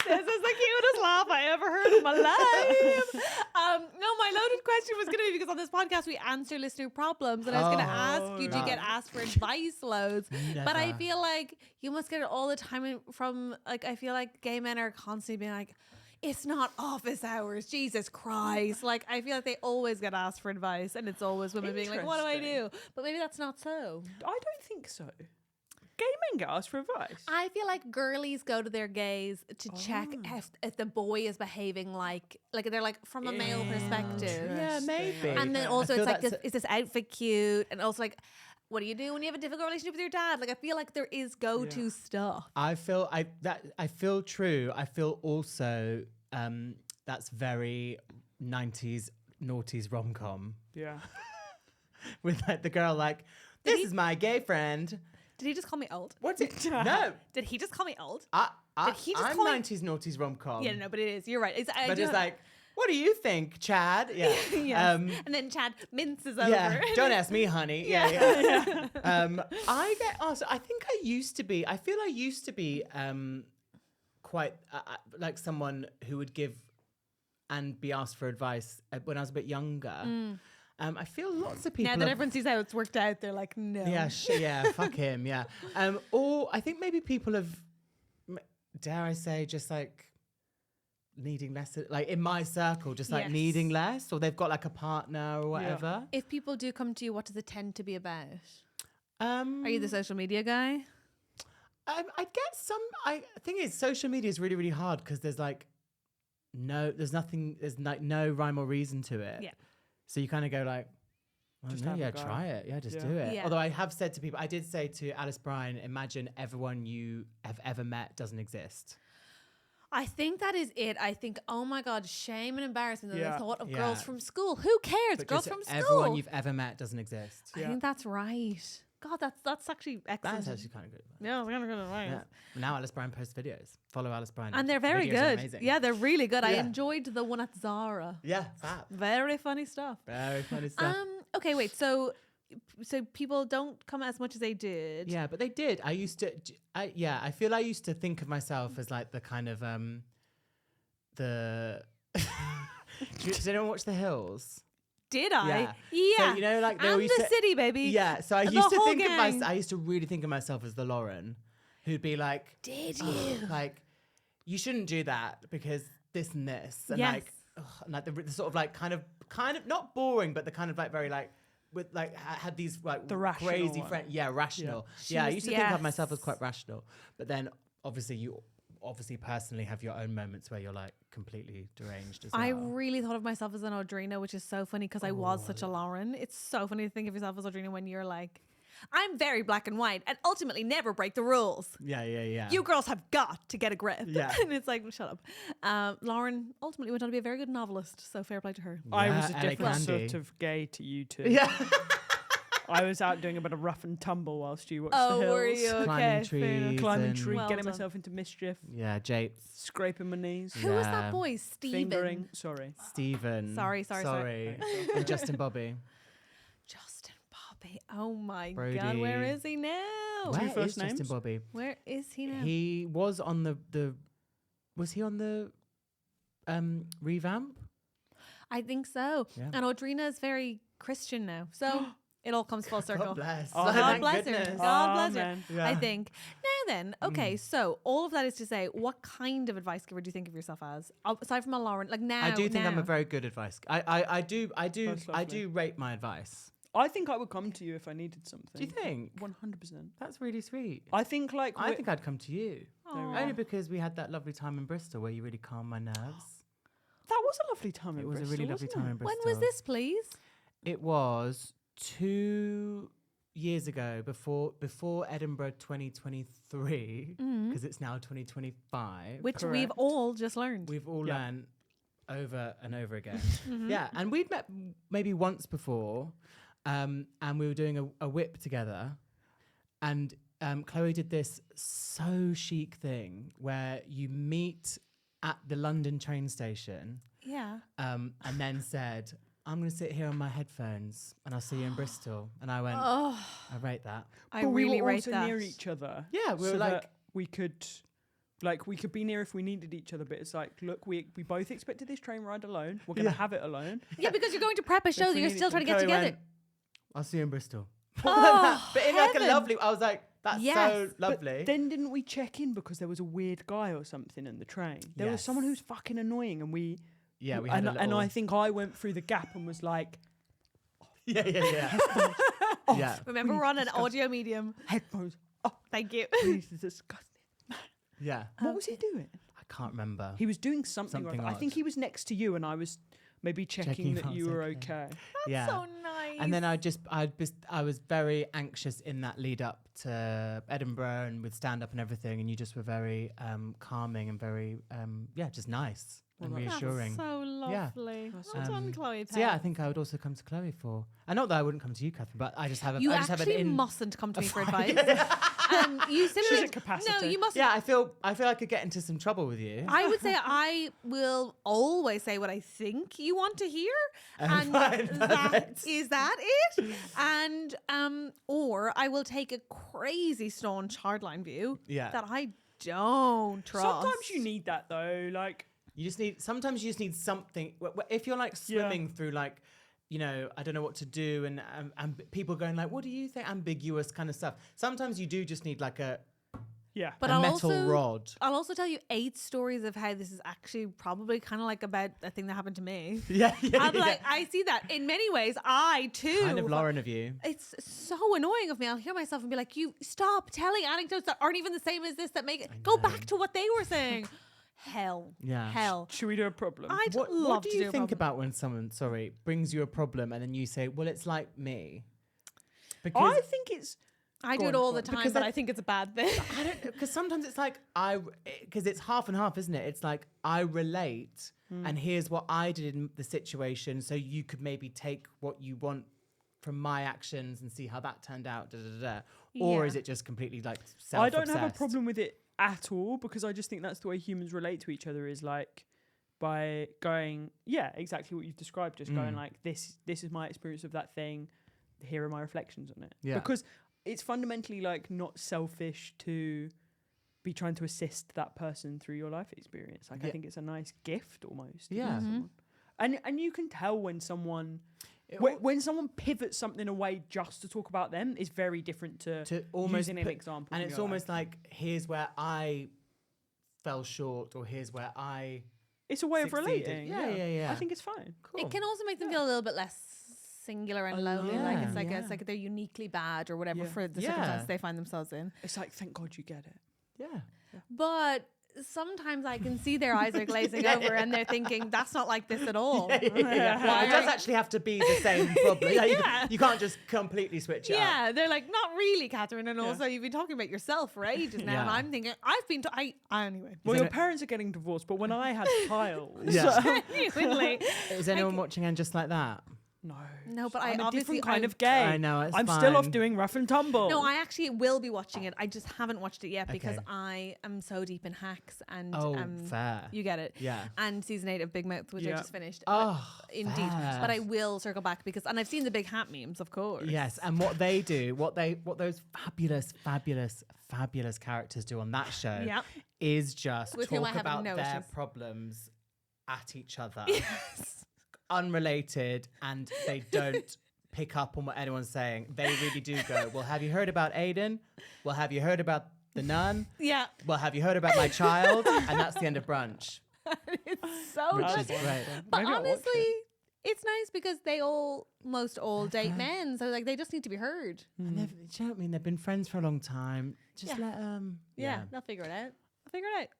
This is the cutest laugh I ever heard in my life. No, my loaded question was going to be because on this podcast we answer listener problems, and I was going to ask you, do you get asked for advice loads? But I Never. feel like you must get it all the time from, like, I feel like gay men are constantly being like, it's not office hours, Jesus Christ. Like, I feel like they always get asked for advice, and it's always women being like, what do I do? But maybe that's not so. I don't think so. Gay men get asked for advice. I feel like girlies go to their gays to check if the boy is behaving like they're like from a male perspective. Yeah, maybe. And then I also feel it's like, that's is this outfit cute? And also like, what do you do when you have a difficult relationship with your dad? Like, I feel like there is go-to stuff. I feel true. I feel also that's very 90s noughties rom-com Yeah. with like the girl like, this is my gay friend. Did he just call me old? What's it? No. Did he just call me old? Did he just I'm call me- 90s noughties rom-com. Yeah, no, but it is. You're right. But it's like, what do you think, Chad? Yeah. Yes. And then Chad minces over. Yeah. Don't ask me, honey. Yeah. I get asked. I think I used to be. I feel I used to be quite like someone who would give and be asked for advice when I was a bit younger. I feel lots of people. Now that everyone sees how it's worked out, they're like, no. Yeah, fuck him. Yeah. Or I think maybe people have, dare I say, just like needing less, like in my circle, just like Yes. needing less, or they've got like a partner or whatever. If people do come to you, what does it tend to be about? Are Are you the social media guy? I get some. Thing is, social media is really, really hard because there's like there's like no rhyme or reason to it. Yeah. So you kind of go like, well, Just no, have a yeah, go. try it. Yeah, just Yeah. do it. Yeah. Although I have said to people, I did say to Alice Bryan, imagine everyone you have ever met doesn't exist. I think that is it. I think, oh my God, shame and embarrassment that Yeah. the thought of Yeah. girls from school. Who cares? But Girls just from school. everyone you've ever met doesn't exist. I think that's right. God, that's actually excellent. That's actually kind of good. Yeah, it's kind of good advice. Yeah. Now Alice Bryan posts videos. Follow Alice Bryan. And they're very Videos are good. amazing. Yeah, they're really good. I Yeah. enjoyed the one at Zara. Yeah, fab. Very funny stuff. Very funny stuff. Okay, wait. So people don't come as much as they did. Yeah, but they did. I feel I used to think of myself as like the kind of the. Does anyone watch The Hills? Did I? Yeah. Yeah. So, you know, like they and used the to- city, baby. Yeah, so I The used to whole think of gang. myself. I used to really think of myself as the Lauren, who'd be like, Did "Ugh," you? like, you shouldn't do that because this and this, and Yes. like, ugh, and like the sort of like kind of not boring, but the kind of like very like with like had these like The rational crazy one. friends. Yeah, rational. She Yeah, I was- used to think of yes. myself as quite rational, but then obviously you personally have your own moments where you're like completely deranged as well. I really thought of myself as an Audrina, which is so funny because I was such a Lauren. It's so funny to think of yourself as Audrina when you're like, I'm very black and white and ultimately never break the rules. yeah. You girls have got to get a grip. Yeah. And it's like, shut up. Lauren ultimately went on to be a very good novelist, so fair play to her. I was a Yeah, different Alec sort Andy. of gay to you two. Yeah. I was out doing a bit of rough and tumble whilst you watched Oh, The Hills. were you? Climbing Okay, fair enough. trees. Climbing and- tree, Well getting done. myself into mischief, Yeah, Japes. scraping my knees, Who was that Yeah. boy? Steven. fingering. Sorry. Stephen. Sorry. And Justin Bobby. Justin Bobby. Oh my God. Brody. Where is he now? Where first is Justin names? Bobby? Where is he now? He was on the was he on the revamp? I think so. Yeah. And Audrina is very Christian now. So it all comes full circle. God bless. Oh, God Thank bless her. goodness. God bless her. Amen. Yeah. I think. Now then, okay, so all of that is to say, what kind of advice giver do you think of yourself as? Aside from a Lauren, like now. I do think I'm now. a very good advice. I do That's I lovely. do rate my advice. I think I would come to you if I needed something. Do you think? 100%. That's really sweet. I think like I think I'd come to you. Aw. Only because we had that lovely time in Bristol where you really calmed my nerves. that was a lovely time. It in was a Bristol, really lovely wasn't time in it? Bristol. When was this, please? It was 2 years ago, before Edinburgh 2023, because it's now 2025. Which we've Correct. all just learned. We've all Yeah. learned over and over again. Yeah, and we'd met maybe once before, and we were doing a whip together, and Chloe did this so chic thing where you meet at the London train station, Yeah. and then said, I'm going to sit here on my headphones and I'll see you in Bristol. And I went, Oh, I rate that. I But really we were rate also that. near each other. Yeah, we were so like, that we could be near if we needed each other, but it's like, look, we both expected this train ride alone. We're gonna have it alone. Yeah, because you're going to prep a show that we you're need still it. trying to get Chloe together. went, I'll see you in Bristol. Oh, But in like a heaven. lovely, I was like, that's so Yes. lovely. But then didn't we check in because there was a weird guy or something in the train? There was someone who was fucking annoying, and we yeah, we had a little... and I think I went through the gap and was like, yeah. Yeah. Remember, we're on an audio medium. headphones. Oh, Thank you. this is disgusting. Yeah. What was he doing? I can't remember. He was doing something. Something I think odd. he was next to you, and I was maybe checking if that I you was were okay. okay. yeah. So nice. And then I was very anxious in that lead up to Edinburgh and with stand up and everything. And you just were very calming and very, just nice and Well, that's reassuring. That's so lovely. That's Well done, Um, Chloe. So yeah, I think I would also come to Chloe for, and not that I wouldn't come to you, Catherine, but I just have a, You I just have actually an in. mustn't come to me for advice. You She's similar. at capacity. No, you mustn't. Yeah, I feel I could get into some trouble with you. I would say I will always say what I think you want to hear, and Fine, that perfect. is that it. And or I will take a crazy staunch hardline view Yeah. that I don't trust. Sometimes you need that though. Like, Sometimes you just need something. If you're like swimming through like, I don't know what to do, and people going like, what do you think? Ambiguous kind of stuff. Sometimes you do just need like a But a I'll metal also, rod. I'll also tell you 8 stories of how this is actually probably kind of like about a thing that happened to me. Yeah, I'm like, I see that in many ways. I too. kind of Lauren of you. It's so annoying of me. I'll hear myself and be like, you stop telling anecdotes that aren't even the same as this, that make it go back to what they were saying. Hell. Yeah. Hell. should we do a problem? I'd What love do to you do a think problem. about when someone, brings you a problem and then you say, well, it's like me? Because I think it's. I Go do on, it all go the on. time, Because but I- I think it's a bad thing. I don't, because sometimes it's like because it's half and half, isn't it? It's like I relate, and here's what I did in the situation, so you could maybe take what you want from my actions and see how that turned out. Or Yeah. is it just completely like I self-obsessed? don't have a problem with it at all because I just think that's the way humans relate to each other is like by going, yeah, exactly what you've described, just going like this is my experience of that thing. Here are my reflections on it. Yeah. Because it's fundamentally like not selfish to be trying to assist that person through your life experience. Like I Yeah. think it's a nice gift almost. to Yeah. give someone. And you can tell when someone It when someone pivots something away just to talk about them is very different to almost using an put- example. and from it's your almost life. like here's where I fell short, or here's where I It's a way of succeeded. relating. Yeah. I think it's fine. Cool. It can also make them feel a little bit less singular and lonely. Like it's like Yeah. it's like they're uniquely bad or whatever Yeah. for the Yeah. circumstances they find themselves in. It's like, thank God you get it. Yeah. But sometimes I can see their eyes are glazing over and they're thinking, that's not like this at all. It does actually have to be the same problem. Yeah. You can't just completely switch it up. Yeah, they're like, not really, Catherine. And also, you've been talking about yourself for ages now. And Yeah. I'm thinking, I've been, anyway. Well, Is your it- parents are getting divorced, but when I had a child, Yeah. Genuinely. Is anyone watching and just like that? No, but I'm I a obviously different kind of gay. I know, it's I'm still off fine. doing rough and tumble. No, I actually will be watching it. I just haven't watched it yet because Okay. I am so deep in hacks and Fair. you get it. Yeah. And season 8 of Big Mouth, which I Yeah. just finished. Oh, Indeed. fair. But I will circle back and I've seen the big hat memes, of course. Yes, and what they do, what those fabulous characters do on that show Yep. is just With whom I talk have about no their issues. problems at each other, Yes. unrelated, and they don't pick up on what anyone's saying. They really do go, well, have you heard about Aiden? Well, have you heard about the nun? Yeah. Well, have you heard about my child? And that's the end of brunch. It's so Which good. is great. But Maybe I'll watch honestly, it. it's nice because they almost all date men. So like they just need to be heard. And do you know what I mean? They've been friends for a long time. Just Yeah. let them. Yeah. They'll figure it out.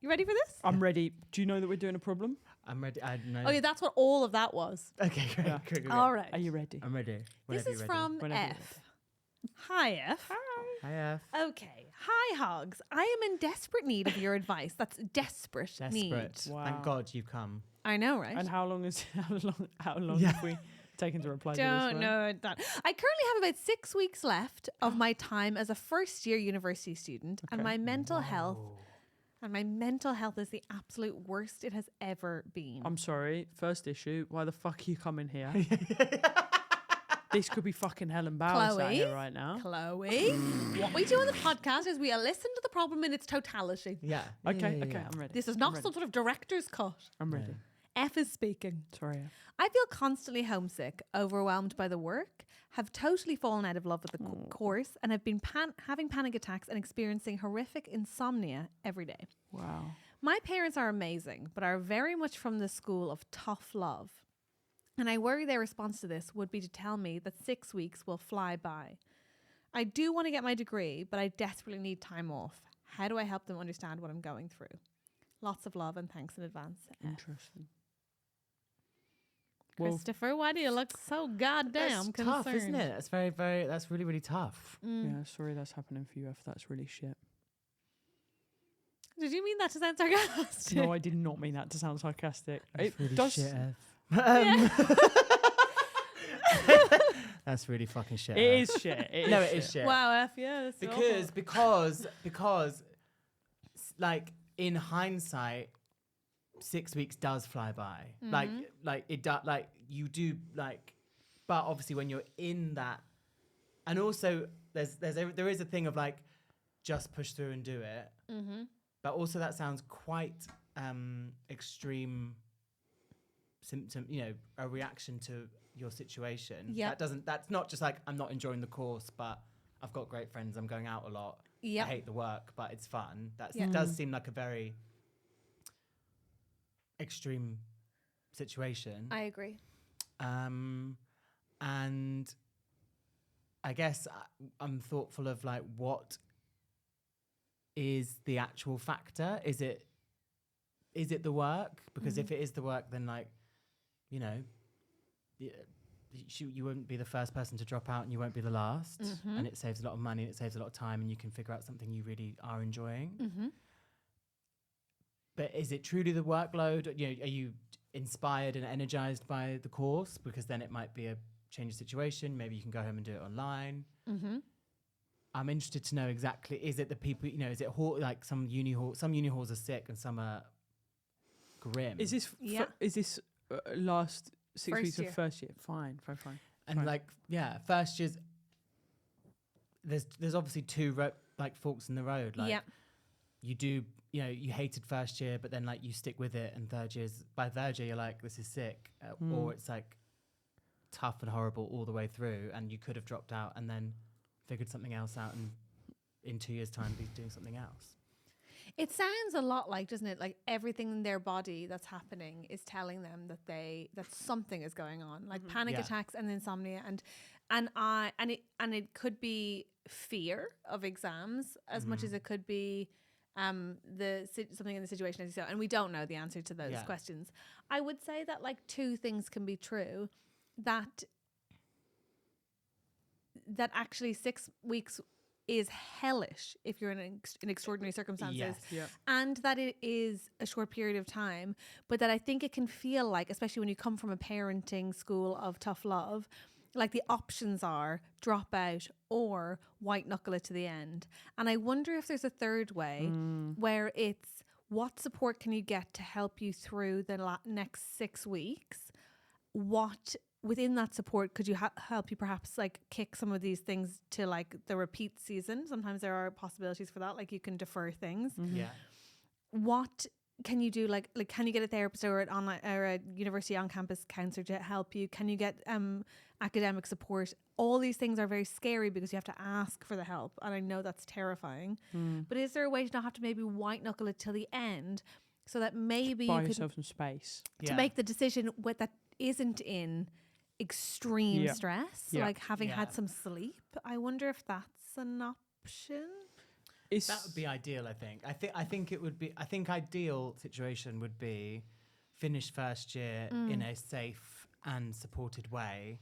You ready for this? I'm ready. Do you know that we're doing a problem? I'm ready. I know. Oh yeah, that's what all of that was. Okay, great. Yeah. Great. All right. Are you ready? I'm ready. This Whenever is you're ready. from Whenever you're F. Hi F. Hi, F. Okay. Hi Hogs. I am in desperate need of your advice. That's desperate need. Desperate. Wow. Thank God you've come. I know, right? And how long Yeah. have we taken to reply to this Don't one? know that. I currently have about 6 weeks left of my time as a first-year university student, and my mental health And my mental health is the absolute worst it has ever been. I'm sorry. First issue. Why the fuck are you coming here? This could be fucking Helen Bauer sat here right now. Chloe, what we do on the podcast is we listen to the problem in its totality. Yeah. Okay, I'm ready. This is not some sort of director's cut. I'm ready. F is speaking. Sorry. I feel constantly homesick, overwhelmed by the work, have totally fallen out of love with the course, and have been having panic attacks and experiencing horrific insomnia every day. Wow. My parents are amazing, but are very much from the school of tough love. And I worry their response to this would be to tell me that 6 weeks will fly by. I do want to get my degree, but I desperately need time off. How do I help them understand what I'm going through? Lots of love and thanks in advance. Interesting. Christopher, why do you look so goddamn concerned? Tough, isn't it? That's very, very. That's really, really tough. Yeah, sorry that's happening for you if that's really shit. Did you mean that to sound sarcastic? No, I did not mean that to sound sarcastic. That's It really does. shit. That's really fucking shit. It is shit. No, it is shit. Wow, F, yeah. That's Because, like in hindsight, 6 weeks does fly by. Like it does. Like you do. Like, but obviously when you're in that, and also there is a thing of like, just push through and do it. Mm-hmm. But also that sounds quite extreme symptom, a reaction to your situation. Yeah. That's not just like, I'm not enjoying the course, but I've got great friends, I'm going out a lot. Yeah. I hate the work, but it's fun. That Yeah. does seem like a very extreme situation. I agree. And I guess I'm thoughtful of like, what is the actual factor? Is it the work? Because if it is the work, then like, you won't be the first person to drop out and you won't be the last. Mm-hmm. And it saves a lot of money and it saves a lot of time and you can figure out something you really are enjoying. Mm-hmm. But is it truly the workload? Are you inspired and energized by the course? Because then it might be a change of situation. Maybe you can go home and do it online. Mm-hmm. I'm interested to know exactly, is it the people, is it like some uni halls are sick and some are grim. Is this last 6 First weeks year. of first year? Fine. And fine. like, yeah, first year's, there's obviously two forks in the road. Like you do, you hated first year, but then like you stick with it, and by third year you're like, this is sick, or it's like tough and horrible all the way through, and you could have dropped out and then figured something else out, and in 2 years' time be doing something else. It sounds a lot like, doesn't it? Like everything in their body that's happening is telling them that something is going on, like panic attacks and insomnia, and it could be fear of exams as much as it could be something in the situation as you said, and we don't know the answer to those questions. I would say that like two things can be true, that actually 6 weeks is hellish if you're in extraordinary circumstances, and that it is a short period of time, but that I think it can feel like, especially when you come from a parenting school of tough love, like the options are drop out or white knuckle it to the end. And I wonder if there's a third way where it's, what support can you get to help you through the next 6 weeks? What within that support could you help you perhaps like kick some of these things to like the repeat season? Sometimes there are possibilities for that, like you can defer things. Yeah. What can you do? Like can you get a therapist or an online or a university on campus counselor to help you? Can you get academic support? All these things are very scary because you have to ask for the help, and I know that's terrifying. But is there a way to not have to maybe white knuckle it till the end, so that maybe buy you yourself could some space to make the decision that isn't in extreme stress, like having had some sleep? I wonder if that's an option. That would be ideal, I think. I think it would be. I think ideal situation would be finish first year in a safe and supported way,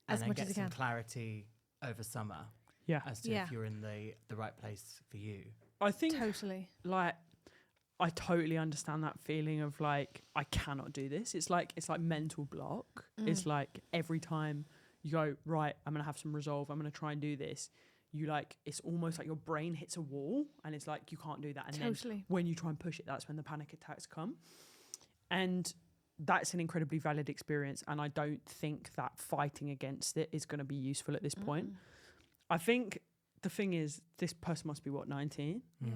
and then get some clarity over summer. Yeah, as to if you're in the right place for you. I think Totally. like I totally understand that feeling of like, I cannot do this. It's like mental block. It's like every time you go, right, I'm gonna have some resolve, I'm gonna try and do this, you like, it's almost like your brain hits a wall and it's like, you can't do that. And then when you try and push it, that's when the panic attacks come. And that's an incredibly valid experience. And I don't think that fighting against it is going to be useful at this point. I think the thing is, this person must be 19? Yeah.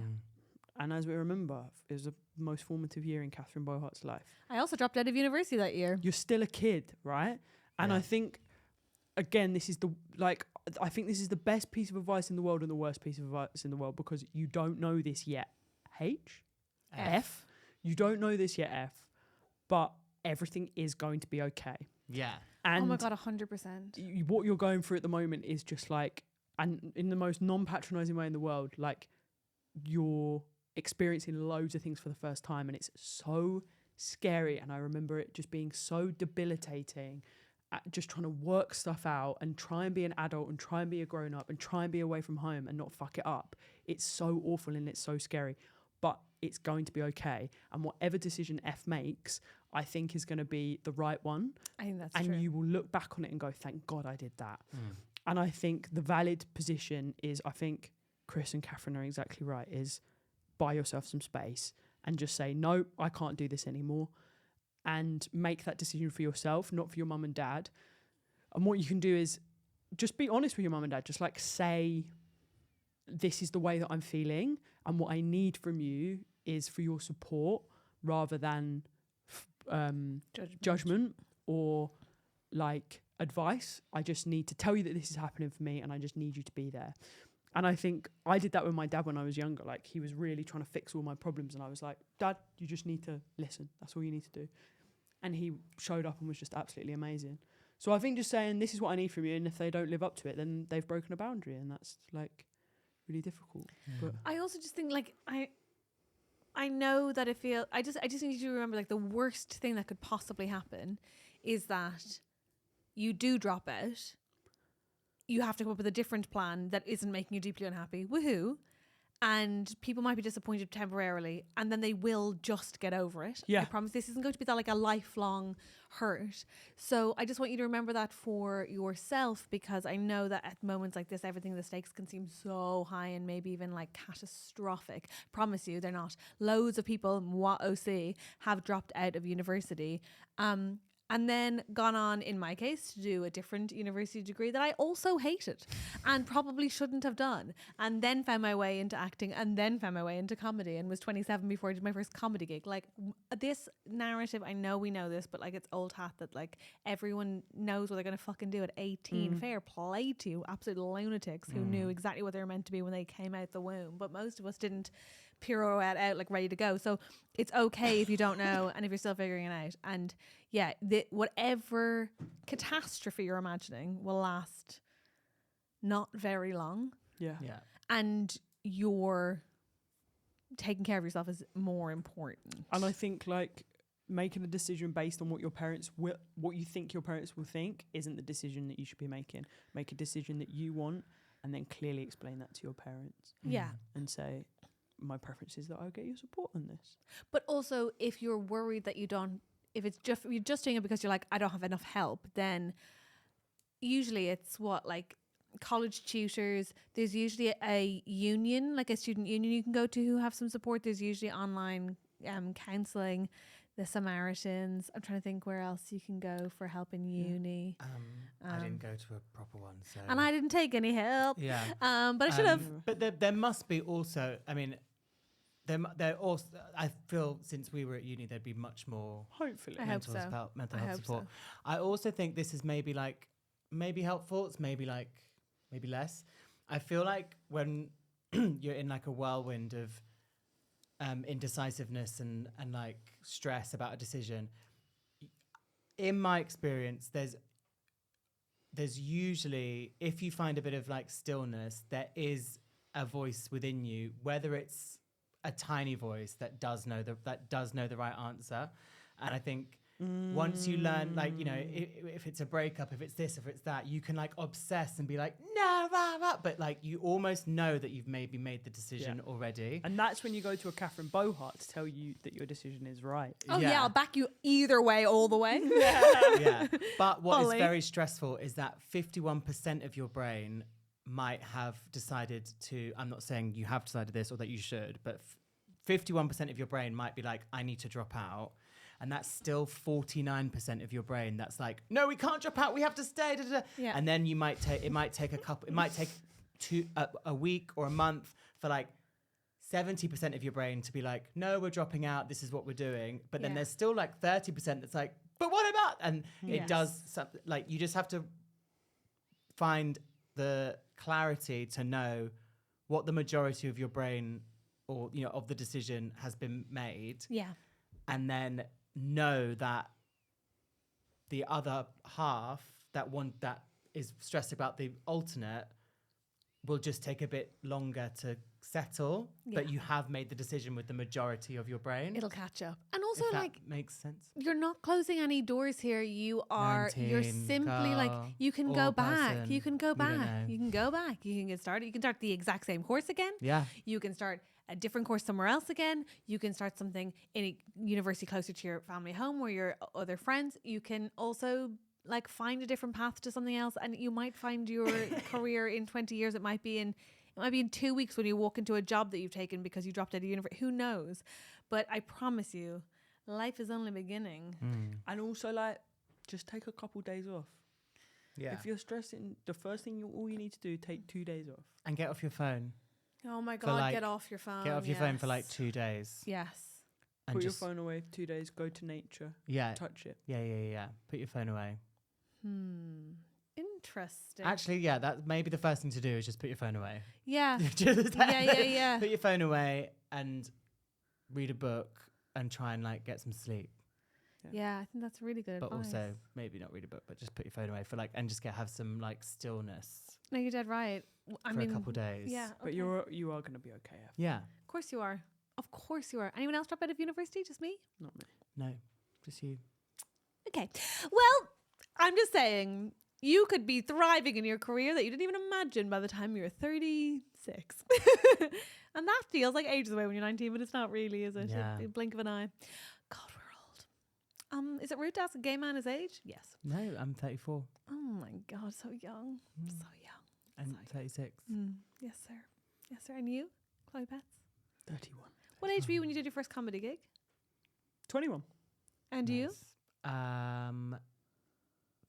And as we remember, it was the most formative year in Catherine Bohart's life. I also dropped out of university that year. You're still a kid, right? And I think, again, this is I think this is the best piece of advice in the world and the worst piece of advice in the world, because you don't know this yet. F. You don't know this yet, F. But everything is going to be okay. Yeah. And oh my God, 100%. What you're going through at the moment is just like, and in the most non-patronizing way in the world, like, you're experiencing loads of things for the first time, and it's so scary. And I remember it just being so debilitating, just trying to work stuff out and try and be an adult and try and be a grown-up and try and be away from home and not fuck it up. It's so awful and it's so scary, but it's going to be okay. And whatever decision F makes, I think is going to be the right one. I think that's and true. You will look back on it and go, thank God I did that. And I think the valid position is, I think Chris and Catherine are exactly right, is buy yourself some space and just say, no, I can't do this anymore. And make that decision for yourself, not for your mum and dad. And what you can do is just be honest with your mum and dad. Just like say, this is the way that I'm feeling, and what I need from you is for your support rather than judgment or like advice. I just need to tell you that this is happening for me, and I just need you to be there. And I think I did that with my dad when I was younger. Like, he was really trying to fix all my problems, and I was like, Dad, you just need to listen. That's all you need to do. And he showed up and was just absolutely amazing. So I think just saying, this is what I need from you, and if they don't live up to it, then they've broken a boundary, and that's like really difficult. But I also just think, like, I know that I just need you to remember, like, the worst thing that could possibly happen is that you do drop out. You have to come up with a different plan that isn't making you deeply unhappy. Woohoo. And people might be disappointed temporarily, and then they will just get over it. Yeah. I promise this isn't going to be that, like, a lifelong hurt. So I just want you to remember that for yourself, because I know that at moments like this, everything, the stakes can seem so high and maybe even like catastrophic. Promise you, they're not. Loads of people, moi aussi, have dropped out of university. And then gone on, in my case, to do a different university degree that I also hated and probably shouldn't have done. And then found my way into acting, and then found my way into comedy, and was 27 before I did my first comedy gig. Like, this narrative, I know we know this, but like, it's old hat that like everyone knows what they're going to fucking do at 18. Fair play to you, absolute lunatics who knew exactly what they were meant to be when they came out the womb. But most of us didn't pirouette out like ready to go. So it's okay if you don't know and if you're still figuring it out. And yeah, whatever catastrophe you're imagining will last not very long. yeah. And you're taking care of yourself is more important. And I think like making a decision based on what you think your parents will think isn't the decision that you should be making. Make a decision that you want, and then clearly explain that to your parents. Yeah. And say, my preference is that I'll get your support on this. But also, if you're worried that you're just doing it because you're like, I don't have enough help, then usually it's like college tutors. There's usually a union, like a student union you can go to who have some support. There's usually online counselling, the Samaritans. I'm trying to think where else you can go for help in uni. I didn't go to a proper one, so and I didn't take any help. Yeah. But I should have. But there must be also. I mean, there also. I feel since we were at uni, there'd be much more. Hopefully, I hope so. Mental I health hope support. so. I also think this is maybe helpful. It's maybe less. I feel like when you're in like a whirlwind of indecisiveness and like stress about a decision, in my experience, there's usually, if you find a bit of like stillness, there is a voice within you, whether it's a tiny voice that does know the right answer. And I think once you learn, like, you know, if it's a breakup, if it's this, if it's that, you can like obsess and be like, no, but like you almost know that you've maybe made the decision already. And that's when you go to a Catherine Bohart to tell you that your decision is right. Oh yeah, I'll back you either way, all the way. Yeah. But what is Ollie. very stressful is that 51% of your brain might have decided to, I'm not saying you have decided this or that you should, but 51% of your brain might be like, I need to drop out. And that's still 49% of your brain that's like, no, we can't drop out, we have to stay. Da, da, da. Yeah. And then it might take a week or a month for like 70% of your brain to be like, no, we're dropping out, this is what we're doing. But then there's still like 30% that's like, but what about? And it does something, like you just have to find the clarity to know what the majority of your brain or, you know, of the decision has been made. Yeah. And then know that the other half, that is stressed about the alternate, will just take a bit longer to settle, but you have made the decision with the majority of your brain. It'll catch up. And also, if that like, makes sense. you're not closing any doors here. You're 19, simply like, you can go back. person. You can go We don't back. know. You can go back. You can get started. You can start the exact same course again. Yeah. You can start a different course somewhere else again. You can start something in a university closer to your family home where your other friends. You can also like find a different path to something else, and you might find your career in 20 years. It might be in 2 weeks when you walk into a job that you've taken because you dropped out of university. Who knows? But I promise you, life is only beginning. And also, like, just take a couple days off. Yeah. If you're stressing, the first thing all you need to do, take 2 days off. And get off your phone. Oh my For, God, like, get off your phone. Get off your phone for like yes. 2 days. Yes. And Put your just, phone away 2 days, go to nature, yeah. touch it. Yeah. Put your phone away. Interesting. Actually, yeah, that may be the first thing to do is just put your phone away. Yeah. Just Yeah. Put your phone away and read a book and try and like get some sleep. Yeah, I think that's really good But advice. also maybe not read a book, but just put your phone away for like, and just have some like stillness No, you're dead right. I for mean, a couple days. Yeah. But okay. you are going to be okay. After. Yeah. Of course you are. Of course you are. Anyone else drop out of university? Just me? Not me. No, just you. Okay. Well, I'm just saying, you could be thriving in your career that you didn't even imagine by the time you're 36. And that feels like ages away when you're 19, but it's not really, is it? Yeah. A blink of an eye. God, we're old. Is it rude to ask a gay man his age? Yes. No, I'm 34 Oh my God, so young. So young. and 36. Yes, sir. Yes, sir. And you, Chloe Pets? 31. What age were you when you did your first comedy gig? 21. And you? Nice.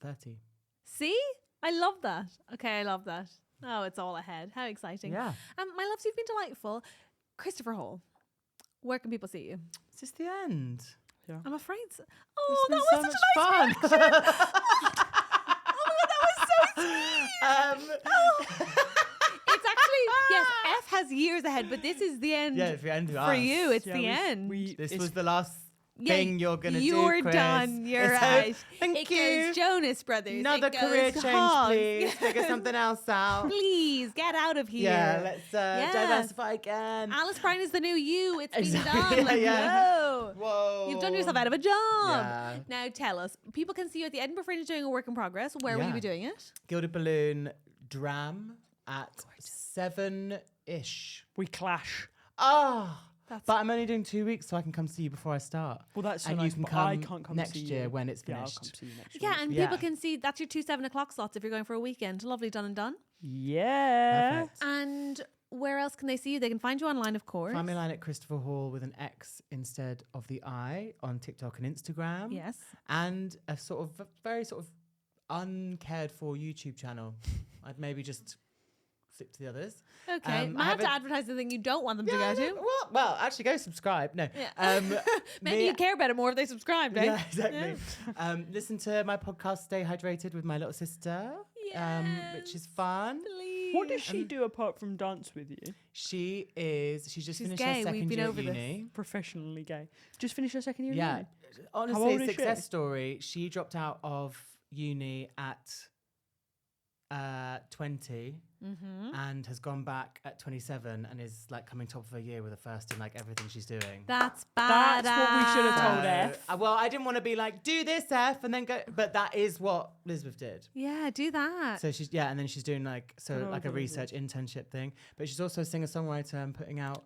30. See? I love that. Okay, I love that. Oh, it's all ahead. How exciting. Yeah. My loves, you've been delightful. Christopher Hall, where can people see you? It's just the end. Yeah. I'm afraid. Oh, that It's was been such so a nice much fun. Oh my God, that was so sweet. It's actually, yes, F has years ahead, but this is the end. Yeah, it's the end for us. you. It's Yeah, the we- end. This it's was the last Yeah, thing you're going to do, You're Chris. done. You're So, right. Thank it you. goes Jonas Brothers. Another it goes career change, Hogs. please. Figure something else out. Please get out of here. Yeah, let's Yes. diversify again. Alice Bryan is the new you. It's been Exactly, done. Like, yeah. no. Whoa. You've done yourself out of a job. Yeah. Now tell us, people can see you at the Edinburgh Fringe doing a work in progress. Where will you Yeah. be doing it? Gilded Balloon Dram at 7-ish. We clash. Oh, That's but I'm only doing 2 weeks, so I can come see you before I start. Well, that's so And you nice, can but I come can't come next see year you. when it's Yeah, I'll finished. come see you next yeah, week. and Yeah. people can see that's your 2 7 o'clock slots if you're going for a weekend. Lovely, done and done. Yeah. Perfect. And where else can they see you? They can find you online, of course. Find me line at Christopher Hall with an X instead of the I on TikTok and Instagram. Yes. And a sort of very sort of uncared for YouTube channel. I'd maybe just stick to the others. Okay. I Mad haven't- to advertise the thing you don't want them to go to. Well, actually, go subscribe. No. Yeah. Maybe me- you'd care about it more if they subscribed, eh? Yeah, exactly. Listen to my podcast, Stay Hydrated with my little sister, which is fun. Please. What does she do apart from dance with you? She's just She's finished gay, her we've second been year over at this. uni. Professionally gay. Just finished her second year. Yeah. Of uni? Honestly, old is success she? story. She dropped out of uni at 20 and has gone back at 27 and is like coming top of her year with a first in like everything she's doing. That's bad. That's what we should have told So, F. well, I didn't want to be like, do this, F, and then go. But that is what Elizabeth did. Yeah, do that. So she's, and then she's doing like, Good like a old research internship thing. But she's also a singer-songwriter and putting out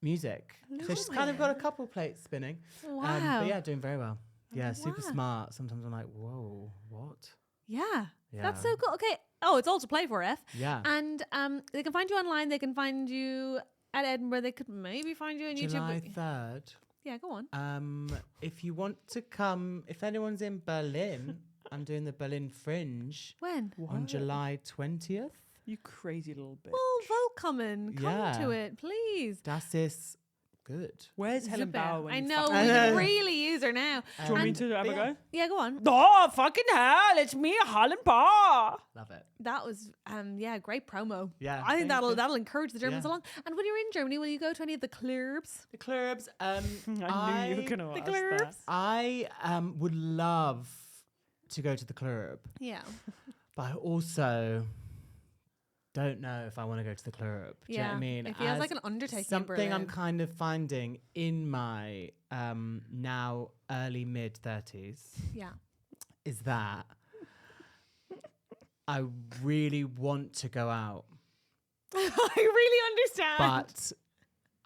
music. So she's kind of got a couple plates spinning. Wow. But yeah, doing very well. Yeah, super Wow. smart. Sometimes I'm like, whoa, what? Yeah. Yeah. That's so cool. Okay, Oh, it's all to play for, F. Yeah. And they can find you online. They can find you at Edinburgh. They could maybe find you on July YouTube. 3rd. Yeah, go on. If you want to come, if anyone's in Berlin, I'm doing the Berlin Fringe When? on July 20th. You crazy little bitch. Well, welcome. Come Yeah. to it, please. Das ist good. Where's Helen Super. Bauer when I you know, fucking- we know. can really use her now. Do you want me And- to have a but go? Yeah, go on. Oh, fucking hell. It's me, Helen Bauer. Love it. That was, great promo. Yeah, I think thank you. that'll encourage the Germans Yeah. along. And when you're in Germany, will you go to any of the clubs? The clubs. I knew you were going to The ask clubs. that. I would love to go to the club, Yeah. but I also don't know if I want to go to the club. Do you know what I mean? It feels As like an undertaking. in something I'm Berlin. kind of finding in my now early mid 30s Yeah. is that I really want to go out, I really understand. but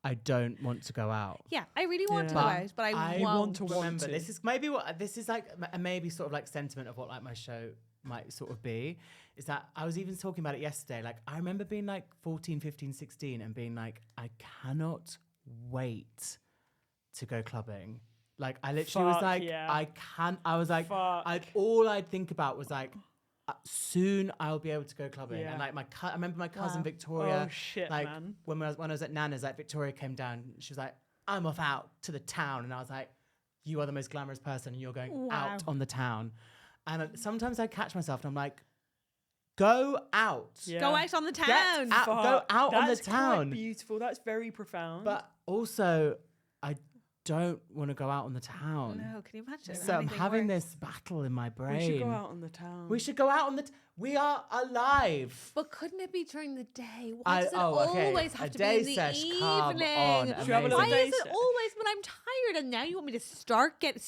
I don't want to go out. Yeah, I really want to Yeah. go But out, but I I won't. want to Remember, to. this is maybe what this is like. Maybe sort of like sentiment of what like my show might sort of be. Is that I was even talking about it yesterday. Like I remember being like 14, 15, 16 and being like, I cannot wait to go clubbing. Like I literally was Fuck like, yeah. I was like, Fuck. all I'd think about was like, soon I'll be able to go clubbing. Yeah. And like I remember my cousin Wow. Victoria. Oh, shit, like man. when I was at Nana's, like Victoria came down. She was like, I'm off out to the town, and I was like, you are the most glamorous person, and you're going out Wow. on the town. And sometimes I catch myself, and I'm like, go out. Yeah. Go out on the Get town. out. Go Fuck. out on the That's quite town. beautiful. That's very profound. But also, I don't want to go out on the town. No, can you imagine? So I'm anything having worse? this battle in my brain. we should go out on the town. We should go out on the. We are alive. But couldn't it be during the day? Why I- does it okay. always A have to day be in the sesh, evening? come on, Should we have a little Why amazing. day is it sesh? always when I'm tired and now you want me to start getting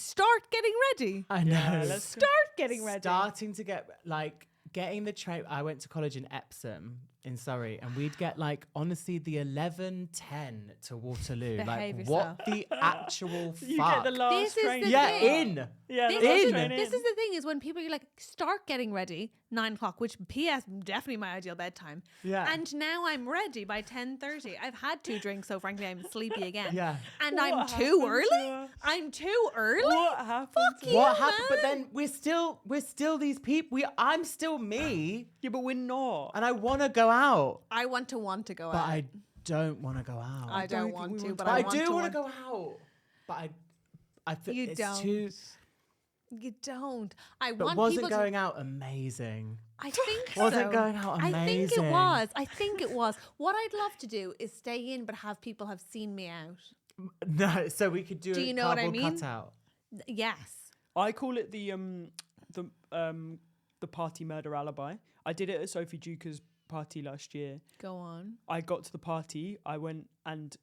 ready? I know. Yeah, let's go. Start getting ready. Starting to get like getting the train. I went to college in Epsom in Surrey, and we'd get like honestly the 11:10 to Waterloo. Behave like yourself. what the actual fuck? You get the last This is train. the yeah, thing. in. Yeah, This the last is, train this in. is the thing is when people are like, start getting ready, 9 o'clock, which PS, definitely my ideal bedtime. Yeah. And now I'm ready by 10:30. I've had 2 drinks, so frankly, I'm sleepy again. Yeah. And What I'm too happened to early? us? I'm too early? What happened? Fuck to you, What us? happened? But man. then we're still these people. I'm still me, Yeah, but we're not. and I want to go out, I want to go but out. I don't want to go out. I don't think want we to, want but to. I I want do to want to go out, but I feel You it's don't. too. You don't. I But want wasn't people going to. out amazing? I think Wasn't so. going out I think it amazing? was. I think it was. What I'd love to do is stay in, but have people have seen me out. No, so we could do, Do a you know what I cardboard mean? cutout. Yes. I call it the party murder alibi. I did it at Sophie Duker's party last year. Go on. I got to the party. I went and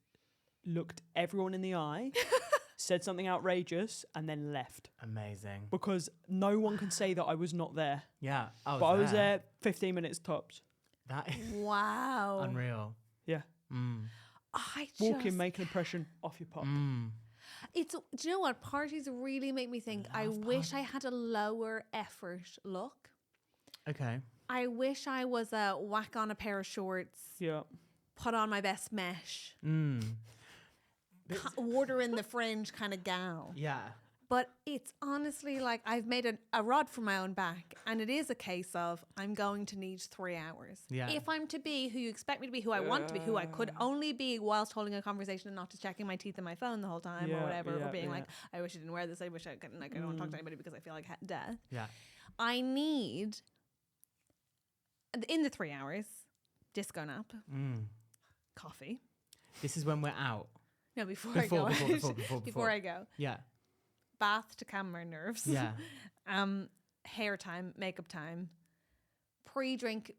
looked everyone in the eye, said something outrageous, and then left Amazing. because no one can say that I was not there. Yeah, But I was there 15 minutes tops. That is Wow. unreal. Yeah, I walk in, just- make an impression, off your pop. It's. Do you know what? Parties really make me think. I wish I had a lower effort look. Okay. I wish I was a whack on a pair of shorts, Yeah, put on my best mesh, Mm. water in the fringe kind of gal. Yeah. But it's honestly like I've made a rod for my own back, and it is a case of I'm going to need 3 hours. Yeah. If I'm to be who you expect me to be, who I want to be, who I could only be whilst holding a conversation and not just checking my teeth in my phone the whole time or Yeah, whatever, yeah, or being yeah. like, I wish I didn't wear this. I wish I couldn't. Like, I don't want to talk to anybody because I feel like death. Yeah. I need in the 3 hours disco nap, coffee. This is when we're out. No, before I go. Before I go. Yeah. Bath to calm my nerves. Yeah. Hair time, makeup time, pre-drink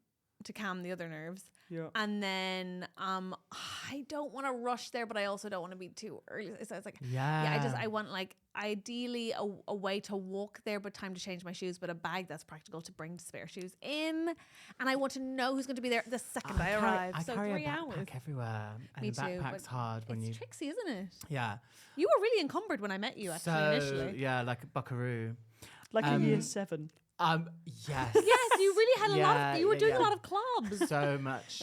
to calm the other nerves, yeah. and then I don't want to rush there, but I also don't want to be too early. So it's like, I want like ideally a way to walk there, but time to change my shoes, but a bag that's practical to bring spare shoes in, and I want to know who's going to be there the second I arrive. I so carry 3 a hours. backpack everywhere, and Me the too, backpack's but hard when it's you. tricksy, isn't it? Yeah. You were really encumbered when I met you, actually, So initially. yeah, like a buckaroo. Like a year 7. Yes. Yes, you really had a lot. You were doing a lot of clubs. So much.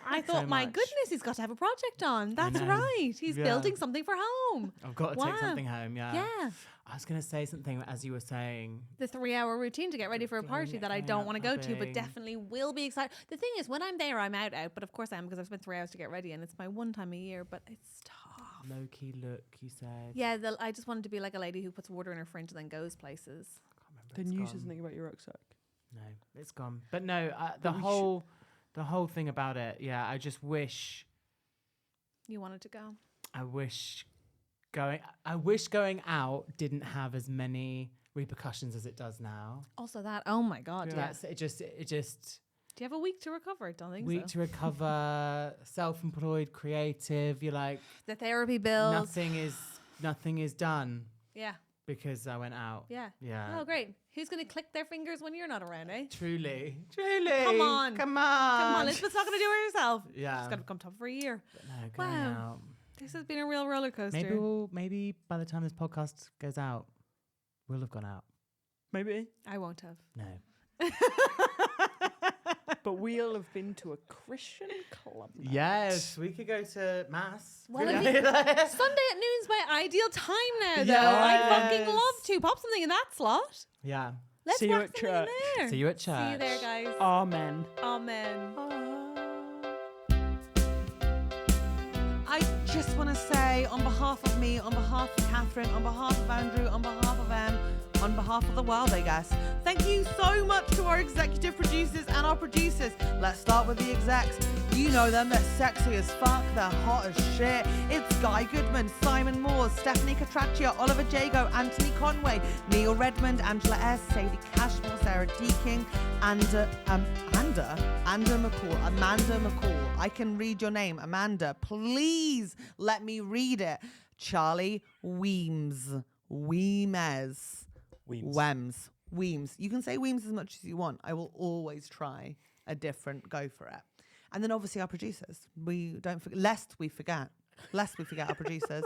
I thought, my much. goodness, he's got to have a project on. That's know. right. He's Yeah. building something for home. I've got to Wow. take something home. Yeah. Yeah. I was going to say something as you were saying. The 3-hour routine to get ready for a party that I Going don't out want to go to, but clubbing. definitely will be excited. The thing is, when I'm there, I'm out. But of course I am, because I've spent 3 hours to get ready, and it's my one time a year, but it's tough. Low key look, you said. Yeah, I just wanted to be like a lady who puts water in her fridge and then goes places. I can't remember. Then It's you gone. said something about your rucksack. No, it's gone. But no, the we whole thing about it. Yeah, I just wish. You wanted to go. I wish going out didn't have as many repercussions as it does now. Also that, oh my God, yeah. That's it. Just Do you have a week to recover? Don't think week so. to recover. Self-employed, creative. You're like The therapy bills. nothing is done Yeah, because I went out. yeah. Yeah. Oh, great. Who's going to click their fingers when you're not around, eh? Truly. Come on. Come Come on. on, Elizabeth's not going to do it herself. Yeah. She's got to come top for a year. But no, going Wow. out. This has been a real roller coaster. Maybe by the time this podcast goes out, we'll have gone out. Maybe. I won't have. No. But we'll have been to a Christian club night. Yes, we could go to mass. Well, Yeah. I mean, Sunday at noon's my ideal time now, though. Yes. I'd fucking love to. Pop something in that slot. Yeah. Let's See you whack at something in church. there. See you at church. See you there, guys. Amen. Amen. I just want to say, on behalf of me, on behalf of Catherine, on behalf of Andrew, on behalf of Em, on behalf of the world, I guess, thank you so much to our executive producers and our producers. Let's start with the execs. You know them, they're sexy as fuck, they're hot as shit. It's Guy Goodman, Simon Moores, Stefanie Catracchia, Oliver Jago, Anthony Conway, Neil Redmond, Angela S, Sadie Cashmore, Sarah Deakin, Amanda McCall. I can read your name, Amanda. Please let me read it. Charley Weemes. You can say Weemes as much as you want. I will always try a different go for it. And then obviously our producers. We don't forget, lest we forget our producers.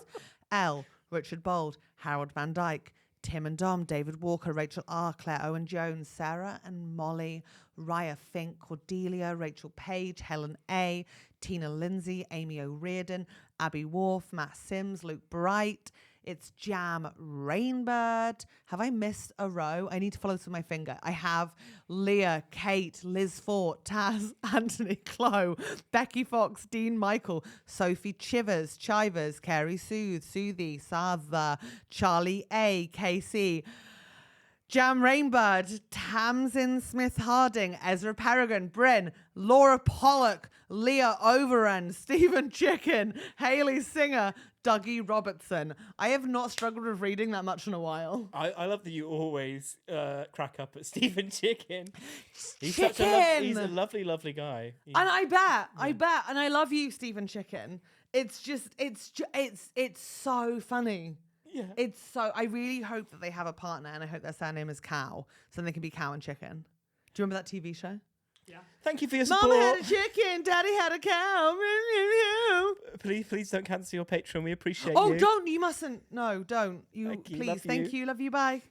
Elle, Richard Bold, Harold Van Dyke, Tim and Dom, David Walker, Rachel R, Claire Owen-Jones, Sarah and Molly, Raia Fink, Cordelia, Rachel Page, Helen A, Tina Lindsay, Amy O'Riordan, Abbie Worf, Matt Sims, Luke Bright. It's Jam Rainbird. Have I missed a row? I need to follow this with my finger. I have Leah, Kate, Liz Fort, Taz, Anthony, Chloe, Becky Fox, Dean Michael, Sophie Chivers, Carey Seuthe, Sadie, Charley A, KC, Jam Rainbird, Tamsyne Smith-Harding, Ezra Peregrine, Bryn, Laura Pollock, Leah Overend, Stephen Chicken, Hayley Singer, Dougie Robertson. I have not struggled with reading that much in a while. I love that you always crack up at Stephen Chicken. He's Chicken! He's a lovely, lovely guy. And I bet, and I love you, Stephen Chicken. It's so funny. Yeah. It's so, I really hope that they have a partner, and I hope their surname is Cow, so they can be Cow and Chicken. Do you remember that TV show? Thank you for your support. Mama had a chicken, Daddy had a cow. Please don't cancel your Patreon. We appreciate Oh, you. don't, you mustn't. No, don't. You, Thank you, please, love thank you. you, love you, bye.